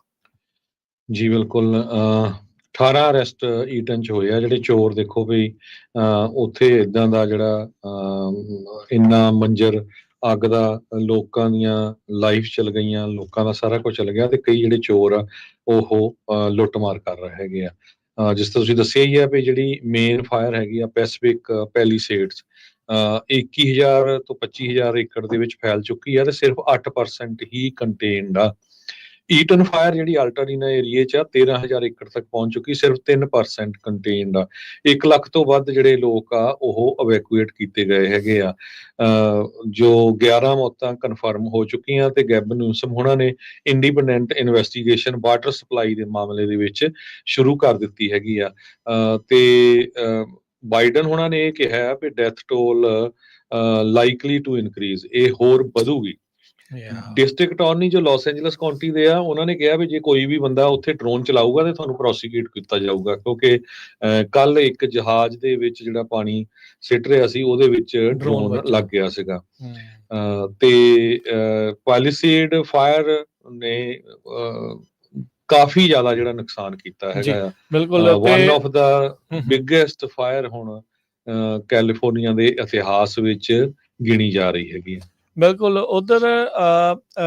ਜੀ ਬਿਲਕੁਲ। 18 ਅਰੈਸਟ ਈਟਨ 'ਚ ਹੋਏ ਆ। ਜਿਹੜੇ ਚੋਰ ਦੇਖੋ ਵੀ ਉੱਥੇ ਇਦਾਂ ਦਾ ਜਿਹੜਾ ਇੰਨਾ ਮੰਜ਼ਰ ਅੱਗ ਦਾ, ਲੋਕਾਂ ਦੀਆਂ ਲਾਈਫ ਚਲ ਗਈਆਂ, ਲੋਕਾਂ ਦਾ ਸਾਰਾ ਕੁਝ ਚਲ ਗਿਆ, ਤੇ ਕਈ ਜਿਹੜੇ ਚੋਰ ਆ ਉਹ ਲੁੱਟਮਾਰ ਕਰ ਰਹੇ ਹੈਗੇ ਆ। ਜਿਸ ਤਰ੍ਹਾਂ ਤੁਸੀਂ ਦੱਸਿਆ ਹੀ ਆ ਵੀ ਜਿਹੜੀ ਮੇਨ ਫਾਇਰ ਹੈਗੀ ਆ ਪੈਸੀਫਿਕ ਪੈਲੀਸੇਡਸ, 21,000 ਤੋਂ 25,000 ਏਕੜ ਦੇ ਵਿੱਚ ਫੈਲ ਚੁੱਕੀ ਆ, ਤੇ ਸਿਰਫ 8% ਹੀ ਕੰਟੇਨਡ ਆ। ਈਟਨ ਫਾਇਰ ਜਿਹੜੀ ਆਲਟਾਰੀਨਾ ਏਰੀਏ 'ਚ ਆ 13,000 ਏਕੜ ਤੱਕ ਪਹੁੰਚ ਚੁੱਕੀ, ਸਿਰਫ 3% ਕੰਟੇਨਡ ਆ। 1 ਲੱਖ ਤੋਂ ਵੱਧ ਜਿਹੜੇ ਲੋਕ ਆ ਉਹ ਅਵੈਕੂਏਟ ਕੀਤੇ ਗਏ ਹੈਗੇ ਆ। ਜੋ 11 ਮੌਤਾਂ ਕਨਫਰਮ ਹੋ ਚੁੱਕੀਆਂ, ਤੇ ਗੈਵਿਨ ਨਿਊਸਮ ਹੋਣਾ ਨੇ ਇੰਡੀਪੈਂਡੈਂਟ ਇਨਵੈਸਟੀਗੇਸ਼ਨ ਵਾਟਰ ਸਪਲਾਈ ਦੇ ਮਾਮਲੇ ਦੇ ਵਿੱਚ ਸ਼ੁਰੂ ਕਰ ਦਿੱਤੀ ਹੈਗੀ ਆ। ਤੇ ਬਾਈਡਨ ਹੋਣਾ ਨੇ ਇਹ ਕਿਹਾ ਕਿ death toll likely to increase, ਇਹ ਹੋਰ ਵਧੂਗੀ। ਡਿਸਟ੍ਰਿਕਟ ਅਟਾਰਨੀ ਜੋ ਲਾਸ ਐਂਜਲਸ ਕਾਉਂਟੀ ਦੇ ਆ, ਉਹਨਾਂ ਨੇ ਕਿਹਾ ਵੀ ਜੇ ਕੋਈ ਵੀ ਬੰਦਾ ਉੱਥੇ ਡਰੋਨ ਚਲਾਊਗਾ ਤੇ ਤੁਹਾਨੂੰ ਪ੍ਰੋਸੀਕਿਊਟ ਕੀਤਾ ਜਾਊਗਾ, ਕਿਉਂਕਿ ਕੱਲ ਇੱਕ ਜਹਾਜ਼ ਦੇ ਵਿੱਚ ਜਿਹੜਾ ਪਾਣੀ ਸਿੱਟ ਰਿਹਾ ਸੀ ਉਹਦੇ ਵਿੱਚ ਡਰੋਨ ਲੱਗ ਗਿਆ ਸੀਗਾ। ਤੇ ਪਾਲੀਸੇਡ ਫਾਇਰ ਨੇ ਕਾਫੀ ਜ਼ਿਆਦਾ ਜਿਹੜਾ ਨੁਕਸਾਨ ਕੀਤਾ ਹੈਗਾ ਆ। ਬਿਲਕੁਲ one of the biggest fire ਹੁਣ ਕੈਲੀਫੋਰਨੀਆ ਦੇ ਇਤਿਹਾਸ ਵਿੱਚ ਗਿਣੀ ਜਾ ਰਹੀ ਹੈਗੀ ਹੈ। ਬਿਲਕੁਲ ਉਧਰ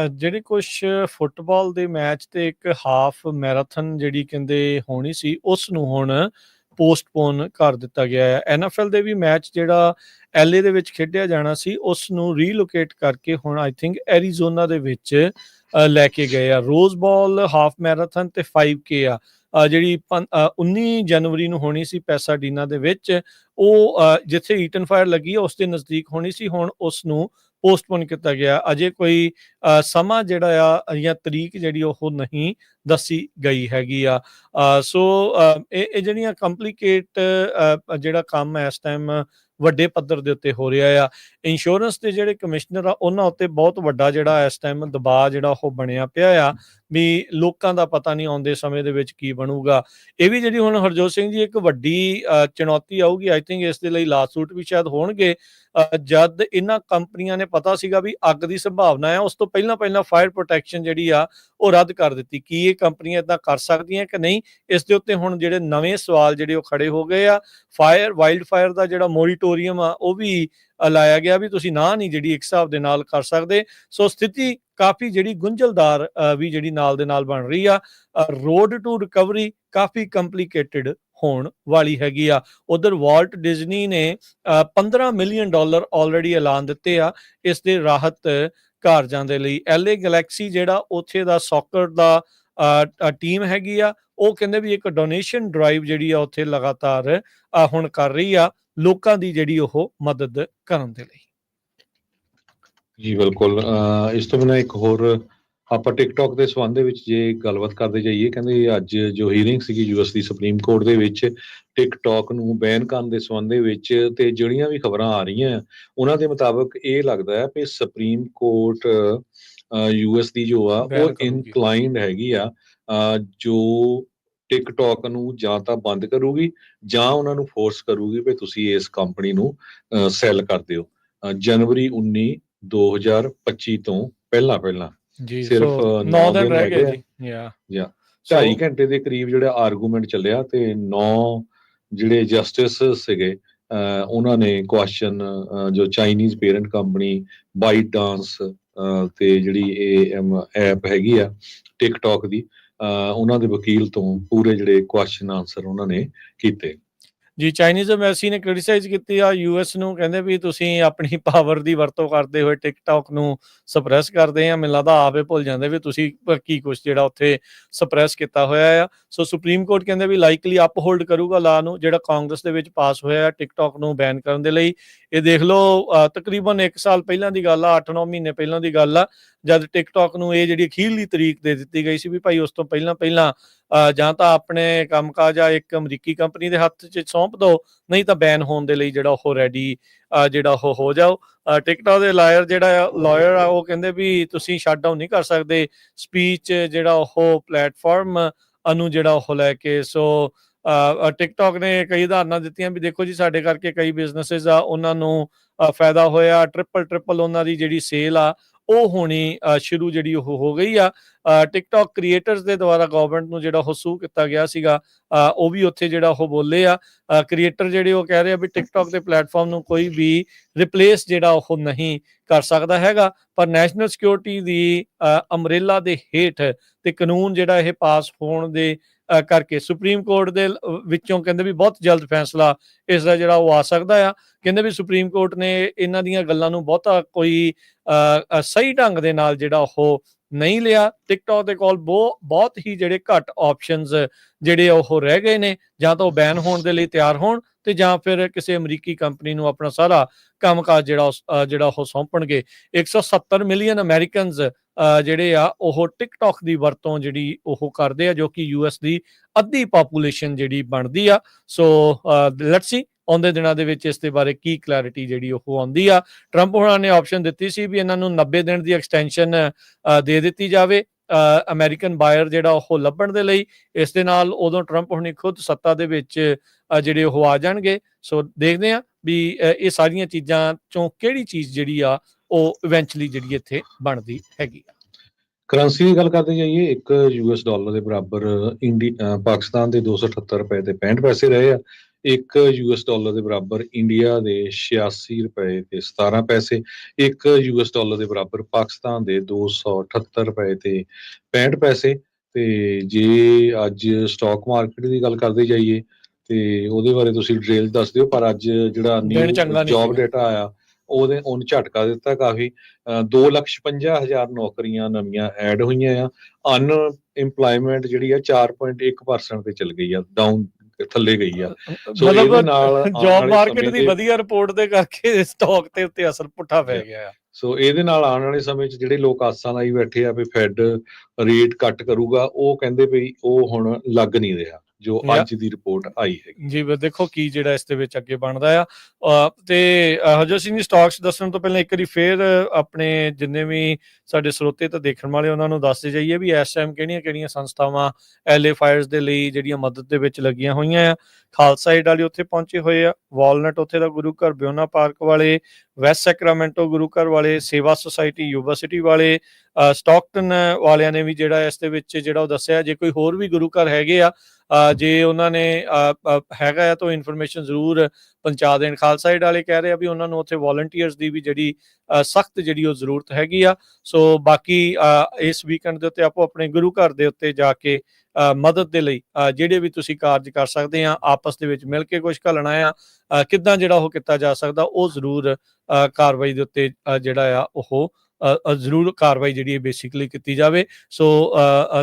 ਜਿਹੜੀ ਕੁਛ ਫੁੱਟਬਾਲ ਦੇ ਮੈਚ ਤੇ ਇੱਕ ਹਾਫ ਮੈਰਾਥਨ ਜਿਹੜੀ ਕਹਿੰਦੇ ਹੋਣੀ ਸੀ, ਉਸ ਨੂੰ ਹੁਣ ਪੋਸਟਪੋਨ ਕਰ ਦਿੱਤਾ ਗਿਆ ਹੈ। NFL ਦੇ ਵੀ ਮੈਚ ਜਿਹੜਾ LA ਦੇ ਵਿੱਚ ਖੇਡਿਆ ਜਾਣਾ ਸੀ, ਉਸ ਨੂੰ ਰੀਲੋਕੇਟ ਕਰਕੇ ਹੁਣ ਆਈ ਥਿੰਕ ਐਰੀਜ਼ੋਨਾ ਦੇ ਵਿੱਚ ਲੈ ਕੇ ਗਏ ਆ। ਰੋਜ਼ ਬਾਲ ਹਾਫ ਮੈਰਾਥਨ ਤੇ 5K ਆ ਜਿਹੜੀ 19 ਜਨਵਰੀ ਨੂੰ ਹੋਣੀ ਸੀ ਪੈਸਾਡੀਨਾ ਦੇ ਵਿੱਚ, ਉਹ ਜਿੱਥੇ ਈਟਨ ਫਾਇਰ ਲੱਗੀ ਆ ਉਸ ਦੇ ਨਜ਼ਦੀਕ ਹੋਣੀ ਸੀ, ਹੁਣ ਉਸ ਨੂੰ ਪੋਸਟਪੋਨ ਕੀਤਾ ਗਿਆ। ਅਜੇ ਕੋਈ ਸਮਾਂ ਜਿਹੜਾ ਆ ਜਾਂ ਤਰੀਕ ਜਿਹੜੀ ਉਹ ਨਹੀਂ ਦੱਸੀ ਗਈ ਹੈਗੀ ਆ। ਸੋ ਇਹ ਜਿਹੜੀਆਂ ਕੰਪਲੀਕੇਟ ਜਿਹੜਾ ਕੰਮ ਹੈ ਇਸ ਟਾਈਮ ਵੱਡੇ ਪੱਧਰ ਦੇ ਉੱਤੇ ਹੋ ਰਿਹਾ ਆ। ਇੰਸ਼ੋਰੈਂਸ ਦੇ ਜਿਹੜੇ ਕਮਿਸ਼ਨਰ ਆ ਉਹਨਾਂ ਉੱਤੇ ਬਹੁਤ ਵੱਡਾ ਜਿਹੜਾ ਇਸ ਟਾਈਮ ਦਬਾਅ ਜਿਹੜਾ ਉਹ ਬਣਿਆ ਪਿਆ ਆ ਵੀ ਲੋਕਾਂ ਦਾ ਪਤਾ ਨਹੀਂ ਆਉਂਦੇ ਸਮੇਂ ਦੇ ਵਿੱਚ ਕੀ ਬਣੂਗਾ। ਇਹ ਵੀ ਜਿਹੜੀ ਹੁਣ ਹਰਜੋਤ ਸਿੰਘ ਜੀ ਇੱਕ ਵੱਡੀ ਚੁਣੌਤੀ ਆਊਗੀ। ਆਈ ਥਿੰਕ ਇਸ ਦੇ ਲਈ ਲਾਸੂਟ ਵੀ ਸ਼ਾਇਦ ਹੋਣਗੇ। ਜਦ ਇਹਨਾਂ ਕੰਪਨੀਆਂ ਨੇ ਪਤਾ ਸੀਗਾ ਵੀ ਅੱਗ ਦੀ ਸੰਭਾਵਨਾ ਹੈ, ਉਸ ਤੋਂ ਪਹਿਲਾਂ ਫਾਇਰ ਪ੍ਰੋਟੈਕਸ਼ਨ ਜਿਹੜੀ ਆ ਉਹ ਰੱਦ ਕਰ ਦਿੱਤੀ। ਕੀ ਇਹ ਕੰਪਨੀਆਂ ਏਦਾਂ ਕਰ ਸਕਦੀਆਂ ਕਿ ਨਹੀਂ, ਇਸ ਦੇ ਉੱਤੇ ਹੁਣ ਜਿਹੜੇ ਨਵੇਂ ਸਵਾਲ ਜਿਹੜੇ ਉਹ ਖੜੇ ਹੋ ਗਏ ਆ। ਵਾਈਲਡ ਫਾਇਰ ਦਾ ਜਿਹੜਾ ਮੋਰੀਟੋਰੀਅਮ ਆ ਉਹ ਵੀ ਲਾਇਆ ਗਿਆ ਵੀ ਤੁਸੀਂ ਨਾ ਨਹੀਂ ਜਿਹੜੀ ਇੱਕ ਹਿਸਾਬ ਦੇ ਨਾਲ ਕਰ ਸਕਦੇ। ਸੋ ਸਥਿਤੀ ਕਾਫੀ ਜਿਹੜੀ ਗੁੰਝਲਦਾਰ ਵੀ ਜਿਹੜੀ ਨਾਲ ਦੇ ਨਾਲ ਬਣ ਰਹੀ ਆ। ਰੋਡ ਟੂ ਰਿਕਵਰੀ ਕਾਫੀ ਕੰਪਲੀਕੇਟਡ ਹੋਣ ਵਾਲੀ ਹੈਗੀ ਆ। ਉਧਰ ਵਾਲਟ ਡਿਜ਼ਨੀ ਨੇ $15 ਮਿਲੀਅਨ ਆਲਰੇਡੀ ਐਲਾਨ ਦਿੱਤੇ ਆ ਇਸ ਦੇ ਰਾਹਤ ਕਾਰਜਾਂ ਦੇ ਲਈ। LA ਗੈਲੈਕਸੀ ਜਿਹੜਾ ਉੱਥੇ ਦਾ ਸੌਕਰ ਦਾ ਟੀਮ ਹੈਗੀ ਆ, ਉਹ ਕਹਿੰਦੇ ਵੀ ਇੱਕ ਡੋਨੇਸ਼ਨ ਡਰਾਈਵ ਜਿਹੜੀ ਆ ਉੱਥੇ ਲਗਾਤਾਰ ਹੁਣ ਕਰ ਰਹੀ ਆ ਲੋਕਾਂ ਦੀ ਜਿਹੜੀ ਉਹ ਮਦਦ ਕਰਨ ਦੇ ਲਈ। ਜੀ ਬਿਲਕੁਲ। ਇਸ ਤੋਂ ਬਿਨਾਂ ਇੱਕ ਹੋਰ ਆਪਾਂ ਟਿਕਟੌਕ ਦੇ ਸੰਬੰਧ ਦੇ ਵਿੱਚ ਜੇ ਗੱਲਬਾਤ ਕਰਦੇ ਜਾਈਏ, ਕਹਿੰਦੇ ਅੱਜ ਜੋ ਹੀਅਰਿੰਗ ਸੀਗੀ US ਦੀ ਸੁਪਰੀਮ ਕੋਰਟ ਦੇ ਵਿੱਚ ਟਿਕਟੌਕ ਨੂੰ ਬੈਨ ਕਰਨ ਦੇ ਸੰਬੰਧ ਦੇ ਵਿੱਚ, ਤੇ ਜਿਹੜੀਆਂ ਵੀ ਖਬਰਾਂ ਆ ਰਹੀਆਂ ਉਹਨਾਂ ਦੇ ਮੁਤਾਬਕ ਇਹ ਲੱਗਦਾ ਹੈ ਕਿ ਸੁਪਰੀਮ ਕੋਰਟ US ਦੀ ਜੋ ਆ ਉਹ ਇਨਕਲਾਈਨਡ ਹੈਗੀ ਆ ਜੋ ਟਿਕਟੌਕ ਨੂੰ ਜਾਂ ਤਾਂ ਬੰਦ ਕਰੂਗੀ ਜਾਂ ਉਹਨਾਂ ਨੂੰ ਫੋਰਸ ਕਰੂਗੀ ਵੀ ਤੁਸੀਂ ਇਸ ਕੰਪਨੀ ਨੂੰ ਸੈੱਲ ਕਰ ਦਿਓ ਜਨਵਰੀ 19 2025 ਤੋਂ ਪਹਿਲਾਂ। ਜੀ ਸਿਰਫ 9 ਦਿਨ ਰਹਿ ਗਏ ਜੀ। 2.5 ਘੰਟੇ ਦੇ ਕਰੀਬ ਜਿਹੜਾ ਆਰਗੂਮੈਂਟ ਚੱਲਿਆ ਤੇ 9 ਜਿਹੜੇ ਜਸਟਿਸ ਸੀਗੇ ਉਹਨਾਂ ਨੇ ਕੁਐਸਚਨ ਜੋ Chinese parent company ByteDance ਤੇ ਜਿਹੜੀ ਇਹ ਐਪ ਹੈਗੀ ਆ ਟਿਕਟੌਕ ਦੀ, ਉਹਨਾਂ ਦੇ ਵਕੀਲ ਤੋਂ ਪੂਰੇ ਜਿਹੜੇ ਕੁਐਸਚਨ ਆਨਸਰ ਉਹਨਾਂ ਨੇ ਕੀਤੇ। ਜੀ ਚਾਈਨੀਜ਼ ਐਮਬੈਸੀ ਨੇ ਕ੍ਰਿਟਿਸਾਈਜ਼ ਕੀਤੀ ਆ US ਨੂੰ, ਕਹਿੰਦੇ ਵੀ ਤੁਸੀਂ ਆਪਣੀ ਪਾਵਰ ਦੀ ਵਰਤੋਂ ਕਰਦੇ ਹੋਏ ਟਿਕਟੌਕ ਨੂੰ ਸਪਰੈਸ ਕਰਦੇ ਆ। ਮੈਨੂੰ ਲੱਗਦਾ ਆਪੇ ਭੁੱਲ ਜਾਂਦੇ ਵੀ ਤੁਸੀਂ ਕੀ ਕੁਛ ਜਿਹੜਾ ਉੱਥੇ ਸਪਰੈਸ ਕੀਤਾ ਹੋਇਆ ਆ। ਸੋ ਸੁਪਰੀਮ ਕੋਰਟ ਕਹਿੰਦੇ ਵੀ ਲਾਈਕਲੀ ਅਪਹੋਲਡ ਕਰੂਗਾ ਲਾ ਨੂੰ ਜਿਹੜਾ ਕਾਂਗਰਸ ਦੇ ਵਿੱਚ ਪਾਸ ਹੋਇਆ ਟਿਕਟੌਕ ਨੂੰ ਬੈਨ ਕਰਨ ਦੇ ਲਈ। ਇਹ ਦੇਖ ਲਓ ਤਕਰੀਬਨ 1 ਸਾਲ ਪਹਿਲਾਂ ਦੀ ਗੱਲ ਆ, 8-9 ਮਹੀਨੇ ਪਹਿਲਾਂ ਦੀ ਗੱਲ ਆ, ਜਦ ਟਿਕਟੌਕ ਨੂੰ ਇਹ ਜਿਹੜੀ ਅਖੀਰਲੀ ਤਰੀਕ ਦੇ ਦਿੱਤੀ ਗਈ ਸੀ ਵੀ ਭਾਈ ਉਸ ਤੋਂ ਪਹਿਲਾਂ ਜਾਂ ਤਾਂ ਆਪਣੇ ਕੰਮਕਾਜ ਆ ਇੱਕ ਅਮਰੀਕੀ ਕੰਪਨੀ ਦੇ ਹੱਥ 'ਚ ਸੌਂਪ ਦਿਓ, ਨਹੀਂ ਤਾਂ ਬੈਨ ਹੋਣ ਦੇ ਲਈ ਜਿਹੜਾ ਉਹ ਰੈਡੀ ਜਿਹੜਾ ਉਹ ਹੋ ਜਾਓ। ਟਿਕਟੌਕ ਦੇ ਲਾਇਰ ਆ ਉਹ ਕਹਿੰਦੇ ਵੀ ਤੁਸੀਂ ਸ਼ਟ ਡਾਊਨ ਨਹੀਂ ਕਰ ਸਕਦੇ ਸਪੀਚ ਜਿਹੜਾ ਉਹ ਪਲੇਟਫਾਰਮ ਨੂੰ ਜਿਹੜਾ ਉਹ ਲੈ ਕੇ। ਸੋ ਟਿਕਟੌਕ ਨੇ ਕਈ ਉਦਾਹਰਨਾਂ ਦਿੱਤੀਆਂ ਵੀ ਦੇਖੋ ਜੀ ਸਾਡੇ ਕਰਕੇ ਕਈ ਬਿਜ਼ਨਸਿਸ ਆ ਉਹਨਾਂ ਨੂੰ ਫਾਇਦਾ ਹੋਇਆ, ਟ੍ਰਿਪਲ ਉਹਨਾਂ ਦੀ ਜਿਹੜੀ ਸੇਲ ਆ ਉਹ ਹੋਣੀ ਸ਼ੁਰੂ ਜਿਹੜੀ ਉਹ ਹੋ ਗਈ ਆ। ਟਿਕਟੌਕ ਕ੍ਰੀਏਟਰਸ ਦੇ ਦੁਆਰਾ ਗਵਰਨਮੈਂਟ ਨੂੰ ਜਿਹੜਾ ਉਹ ਸੂ ਕੀਤਾ ਗਿਆ ਸੀਗਾ, ਉਹ ਵੀ ਉੱਥੇ ਜਿਹੜਾ ਉਹ ਬੋਲੇ ਆ। ਕ੍ਰੀਏਟਰ ਜਿਹੜੇ ਉਹ ਕਹਿ ਰਹੇ ਆ ਵੀ ਟਿਕਟੌਕ ਦੇ ਪਲੇਟਫਾਰਮ ਨੂੰ ਕੋਈ ਵੀ ਰਿਪਲੇਸ ਜਿਹੜਾ ਉਹ ਨਹੀਂ ਕਰ ਸਕਦਾ ਹੈਗਾ, ਪਰ ਨੈਸ਼ਨਲ ਸਿਕਿਉਰਿਟੀ ਦੀ ਅੰਬਰੇਲਾ ਦੇ ਹੇਠ ਤੇ ਕਾਨੂੰਨ ਜਿਹੜਾ ਇਹ ਪਾਸ ਹੋਣ ਦੇ ਕਰਕੇ ਸੁਪਰੀਮ ਕੋਰਟ ਦੇ ਵਿੱਚੋਂ ਕਹਿੰਦੇ ਵੀ ਬਹੁਤ ਜਲਦ ਫੈਸਲਾ ਇਸ ਦਾ ਜਿਹੜਾ ਉਹ ਆ ਸਕਦਾ ਆ। ਕਹਿੰਦੇ ਵੀ ਸੁਪਰੀਮ ਕੋਰਟ ਨੇ ਇਹਨਾਂ ਦੀਆਂ ਗੱਲਾਂ ਨੂੰ ਬਹੁਤਾ ਕੋਈ ਸਹੀ ਢੰਗ ਦੇ ਨਾਲ ਜਿਹੜਾ ਉਹ ਨਹੀਂ ਲਿਆ। ਟਿਕਟੌਕ ਦੇ ਕੋਲ ਬਹੁਤ ਹੀ ਜਿਹੜੇ ਘੱਟ ਆਪਸ਼ਨਸ ਜਿਹੜੇ ਉਹ ਰਹਿ ਗਏ ਨੇ, ਜਾਂ ਤਾਂ ਉਹ ਬੈਨ ਹੋਣ ਦੇ ਲਈ ਤਿਆਰ ਹੋਣ ਤੇ ਜਾਂ ਫਿਰ ਕਿਸੇ ਅਮਰੀਕੀ ਕੰਪਨੀ ਨੂੰ ਆਪਣਾ ਸਾਰਾ ਕੰਮਕਾਜ ਜਿਹੜਾ ਉਹ ਸੌਂਪਣਗੇ। 170 ਮਿਲੀਅਨ ਅਮਰੀਕਨਸ ਜਿਹੜੇ ਆ ਉਹ ਟਿਕਟੌਕ ਦੀ ਵਰਤੋਂ ਜਿਹੜੀ ਉਹ ਕਰਦੇ ਆ, ਜੋ ਕਿ US ਦੀ ਅੱਧੀ ਪਾਪੂਲੇਸ਼ਨ ਜਿਹੜੀ ਬਣਦੀ ਆ। ਸੋ ਲੈਟਸ ਸੀ ਆਉਂਦੇ ਦਿਨਾਂ ਦੇ ਵਿੱਚ ਇਸ ਦੇ ਬਾਰੇ ਕੀ ਕਲੈਰਿਟੀ ਜਿਹੜੀ ਉਹ ਆਉਂਦੀ ਆ। ਟਰੰਪ ਹੋਣਾ ਨੇ ਆਪਸ਼ਨ ਦਿੱਤੀ ਸੀ ਵੀ ਇਹਨਾਂ ਨੂੰ 90 ਦਿਨ ਦੀ ਐਕਸਟੈਂਸ਼ਨ ਦੇ ਦਿੱਤੀ ਜਾਵੇ ਅਮਰੀਕਨ ਬਾਇਰ ਜਿਹੜਾ ਉਹ ਲੱਭਣ ਦੇ ਲਈ। ਇਸ ਦੇ ਨਾਲ ਉਦੋਂ ਟਰੰਪ ਹੁਣੀ ਖੁਦ ਸੱਤਾ ਦੇ ਵਿੱਚ ਜਿਹੜੇ ਉਹ ਆ ਜਾਣਗੇ। ਸੋ ਦੇਖਦੇ ਆ ਵੀ ਇਹ ਸਾਰੀਆਂ ਚੀਜ਼ਾਂ ਚੋਂ ਕਿਹੜੀ ਚੀਜ਼ ਜਿਹੜੀ ਆ ਉਹ ਇਵੈਂਚੁਅਲੀ ਜਿਹੜੀ ਇੱਥੇ ਬਣਦੀ ਹੈਗੀ ਆ। ਕਰੰਸੀ ਦੀ ਗੱਲ ਕਰਦੇ ਜਾਈਏ, $1 ਦੇ ਬਰਾਬਰ ਪਾਕਿਸਤਾਨ ਦੇ 278 ਰੁਪਏ ਤੇ 65 ਪੈਸੇ ਰਹੇ ਆ। $1 ਦੇ ਬਰਾਬਰ ਇੰਡੀਆ ਦੇ 86 ਰੁਪਏ ਤੇ 17 ਪੈਸੇ। $1 ਦੇ ਬਰਾਬਰ ਪਾਕਿਸਤਾਨ ਦੇ 278 ਰੁਪਏ ਤੇ 65 ਪੈਸੇ। ਤੇ ਜੇ ਅੱਜ ਸਟਾਕ ਮਾਰਕੀਟ ਦੀ ਗੱਲ ਕਰਦੇ ਜਾਈਏ ਤੇ ਉਹਦੇ ਬਾਰੇ ਤੁਸੀਂ ਡਿਟੇਲ ਦੱਸ ਦਿਓ। ਪਰ ਅੱਜ ਜਿਹੜਾ ਦਿਨ ਚੰਗਾ ਨਹੀਂ ਜੌਬ ਸੀਗਾ। ਡਾਟਾ ਆਇਆ ਉਹਨੇ ਝਟਕਾ ਦਿੱਤਾ ਕਾਫੀ। 2,50,000 ਨੌਕਰੀਆਂ ਨਵੀਆਂ ਐਡ ਹੋਈਆਂ ਆ। ਅਨਇੰਪਲਾਇਮੈਂਟ ਜਿਹੜੀ ਆ 4.1% ਤੇ ਚਲ ਗਈ ਆ, ਡਾਊਨ ਥੱਲੇ ਗਈ ਆ। ਸੋ ਇਹਦੇ ਨਾਲ ਜੌਬ ਮਾਰਕੀਟ ਦੀ ਵਧੀਆ ਰਿਪੋਰਟ ਦੇ ਕਰਕੇ ਸਟਾਕ ਤੇ ਉੱਤੇ ਅਸਰ ਪੁੱਠਾ ਪੈ ਗਿਆ ਆ। ਸੋ ਇਹਦੇ ਨਾਲ ਆਉਣ ਵਾਲੇ ਸਮੇਂ 'ਚ ਜਿਹੜੇ ਲੋਕ ਆਸਾਂ ਲਾਈ ਬੈਠੇ ਆ ਵੀ ਫੈਡ ਰੇਟ ਕੱਟ ਕਰੂਗਾ, ਉਹ ਕਹਿੰਦੇ ਵੀ ਉਹ ਹੁਣ ਲੱਗ ਨਹੀਂ ਰਿਹਾ ਜੋ ਅੱਜ ਦੀ ਰਿਪੋਰਟ ਆਈ ਹੈਗੀ। ਜੀ ਦੇਖੋ ਕੀ ਜਿਹੜਾ ਇਸ ਦੇ ਵਿੱਚ ਅੱਗੇ ਬਣਦਾ ਆ। ਤੇ ਹਰਜੋਤ ਸਿੰਘ ਜੀ, ਸਟਾਕਸ ਦੱਸਣ ਤੋਂ ਪਹਿਲਾਂ ਇੱਕ ਵਾਰੀ ਫੇਰ ਆਪਣੇ ਜਿੰਨੇ ਵੀ ਸਾਡੇ ਸਰੋਤੇ ਤੇ ਦੇਖਣ ਵਾਲੇ ਉਹਨਾਂ ਨੂੰ ਦੱਸਦੇ ਜਾਈਏ ਵੀ ਇਸ ਟਾਈਮ ਕਿਹੜੀਆਂ ਸੰਸਥਾਵਾਂ LA ਫਾਇਰਸ ਦੇ ਲਈ ਜਿਹੜੀਆਂ ਮਦਦ ਦੇ ਵਿੱਚ ਲੱਗੀਆਂ ਹੋਈਆਂ ਆ। ਖਾਲਸਾ ਏਡ ਵਾਲੇ ਉੱਥੇ ਪਹੁੰਚੇ ਹੋਏ ਆ, ਵਾਲਨਟ ਉੱਥੇ ਦਾ ਗੁਰੂ ਘਰ, ਬਿਓਨਾ ਪਾਰਕ ਵਾਲੇ, ਵੈਸਟ ਸੈਕਰਾਮੈਂਟੋ ਗੁਰੂ ਘਰ ਵਾਲੇ, ਸੇਵਾ ਸੁਸਾਇਟੀ ਯੂਨੀਵਰਸਿਟੀ ਵਾਲੇ, ਸਟਾਕਟਨ ਵਾਲਿਆਂ ਨੇ ਵੀ ਜਿਹੜਾ ਇਸ ਦੇ ਵਿੱਚ ਜਿਹੜਾ ਉਹ ਦੱਸਿਆ। ਜੇ ਕੋਈ ਹੋਰ ਵੀ ਗੁਰੂ ਘਰ ਹੈਗੇ ਆ ਜੇ ਉਹਨਾਂ ਨੇ ਹੈਗਾ ਆ ਤਾਂ ਇਨਫੋਰਮੇਸ਼ਨ ਜ਼ਰੂਰ ਪਹੁੰਚਾ ਦੇਣ। ਖਾਲਸਾ ਏਡ ਵਾਲੇ ਕਹਿ ਰਹੇ ਆ ਵੀ ਉਹਨਾਂ ਨੂੰ ਉੱਥੇ ਵੋਲੰਟੀਅਰਸ ਦੀ ਵੀ ਜਿਹੜੀ ਸਖਤ ਜਿਹੜੀ ਉਹ ਜ਼ਰੂਰਤ ਹੈਗੀ ਆ। ਸੋ ਬਾਕੀ ਇਸ ਵੀਕਐਂਡ ਦੇ ਉੱਤੇ ਆਪੋ ਆਪਣੇ ਗੁਰੂ ਘਰ ਦੇ ਉੱਤੇ ਜਾ ਕੇ ਮਦਦ ਦੇ ਲਈ ਜਿਹੜੇ ਵੀ ਤੁਸੀਂ ਕਾਰਜ ਕਰ ਸਕਦੇ ਆ, ਆਪਸ ਦੇ ਵਿੱਚ ਮਿਲ ਕੇ ਕੁਝ ਘੱਲਣਾ ਆ, ਕਿੱਦਾਂ ਜਿਹੜਾ ਉਹ ਕੀਤਾ ਜਾ ਸਕਦਾ, ਉਹ ਜ਼ਰੂਰ ਕਾਰਵਾਈ ਦੇ ਉੱਤੇ ਜਿਹੜਾ ਆ ਉਹ ਜ਼ਰੂਰ ਕਾਰਵਾਈ ਜਿਹੜੀ ਹੈ ਬੇਸਿਕਲੀ ਕੀਤੀ ਜਾਵੇ। ਸੋ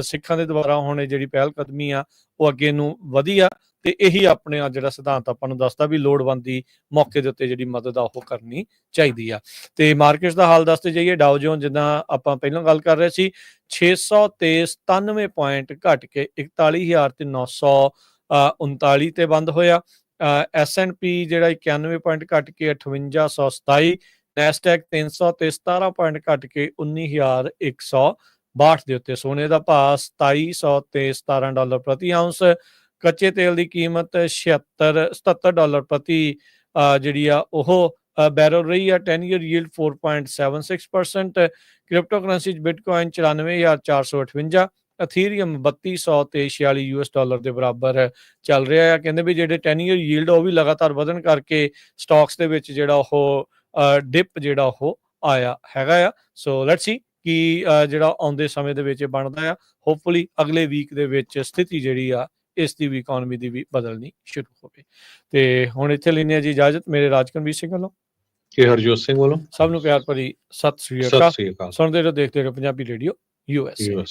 ਸਿੱਖਾਂ ਦੇ ਦੁਆਰਾ ਹੁਣ ਜਿਹੜੀ ਪਹਿਲ ਕਦਮੀ ਆ ਉਹ ਅੱਗੇ ਨੂੰ ਵਧੀ ਆ ਤੇ ਇਹੀ ਆਪਣੇ ਜਿਹੜਾ ਸਿਧਾਂਤ ਆਪਾਂ ਨੂੰ ਦੱਸਦਾ ਵੀ ਲੋੜਵੰਦ ਦੀ ਮੌਕੇ ਦੇ ਉੱਤੇ ਜਿਹੜੀ ਮਦਦ ਆ ਉਹ ਕਰਨੀ ਚਾਹੀਦੀ ਆ। ਤੇ ਮਾਰਕੀਟਸ ਦਾ ਹਾਲ ਦੱਸਦੇ ਜਾਈਏ। ਡਾਓ ਜੋਨ ਜਿੱਦਾਂ ਆਪਾਂ ਪਹਿਲਾਂ ਗੱਲ ਕਰ ਰਹੇ ਸੀ 697 ਪੁਆਇੰਟ ਘਟ ਕੇ 41,939 ਤੇ ਬੰਦ ਹੋਇਆ। S&P ਜਿਹੜਾ 91 ਪੁਆਇੰਟ ਘਟ ਕੇ 5827, ਨੈਸਡੈਕ 300 ਤੇ 17 ਪੁਆਇੰਟ ਘਟ ਕੇ 19,162 ਦੇ ਉੱਤੇ। ਸੋਨੇ ਦਾ ਭਾਅ 2700 ਤੇ $17 ਪ੍ਰਤੀ ਆਉਂਸ। ਕੱਚੇ ਤੇਲ ਦੀ ਕੀਮਤ $77 ਪ੍ਰਤੀ ਜਿਹੜੀ ਆ ਉਹ ਬੈਰਲ ਰਹੀ ਆ। 10 year yield 4.76%। Crypto currency Bitcoin 94,458, ਅਥੀਰੀਅਮ 3200 ਤੇ $46 ਦੇ ਬਰਾਬਰ ਚੱਲ ਰਿਹਾ ਆ। ਕਹਿੰਦੇ ਵੀ ਜਿਹੜੇ 10 ਈਅਰ ਯੀਲਡ ਉਹ ਵੀ ਲਗਾਤਾਰ ਵਧਣ ਕਰਕੇ ਸਟਾਕਸ ਦੇ ਵਿੱਚ ਜਿਹੜਾ ਉਹ ਡਿਪ ਜਿਹੜਾ ਉਹ ਆਇਆ ਹੈਗਾ ਆ। ਸੋ ਲੈਟਸ ਸੀ ਕਿ ਜਿਹੜਾ ਆਉਂਦੇ ਸਮੇਂ ਦੇ ਵਿੱਚ ਬਣਦਾ ਆ। ਹੋਪਫੁਲੀ ਅਗਲੇ ਵੀਕ ਦੇ ਵਿੱਚ ਸਥਿਤੀ ਜਿਹੜੀ ਆ ਇਸ ਦੀ ਵੀ ਇਕਨੋਮੀ ਦੀ ਵੀ ਬਦਲਣੀ ਸ਼ੁਰੂ ਹੋਵੇ। ਤੇ ਹੁਣ ਇੱਥੇ ਲੈਂਦੇ ਆ ਜੀ ਇਜਾਜ਼ਤ। ਮੇਰੇ ਰਾਜਕਨਵੀਰ ਸਿੰਘ ਵੱਲੋਂ ਕਿ ਹਰਜੋਤ ਸਿੰਘ ਵੱਲੋਂ ਸਭ ਨੂੰ ਪਿਆਰ ਭਰੀ ਸਤਿ ਸ੍ਰੀ ਅਕਾਲ। ਸੁਣਦੇ ਰਹੋ, ਦੇਖਦੇ ਰਹੋ ਪੰਜਾਬੀ ਰੇਡੀਓ USA।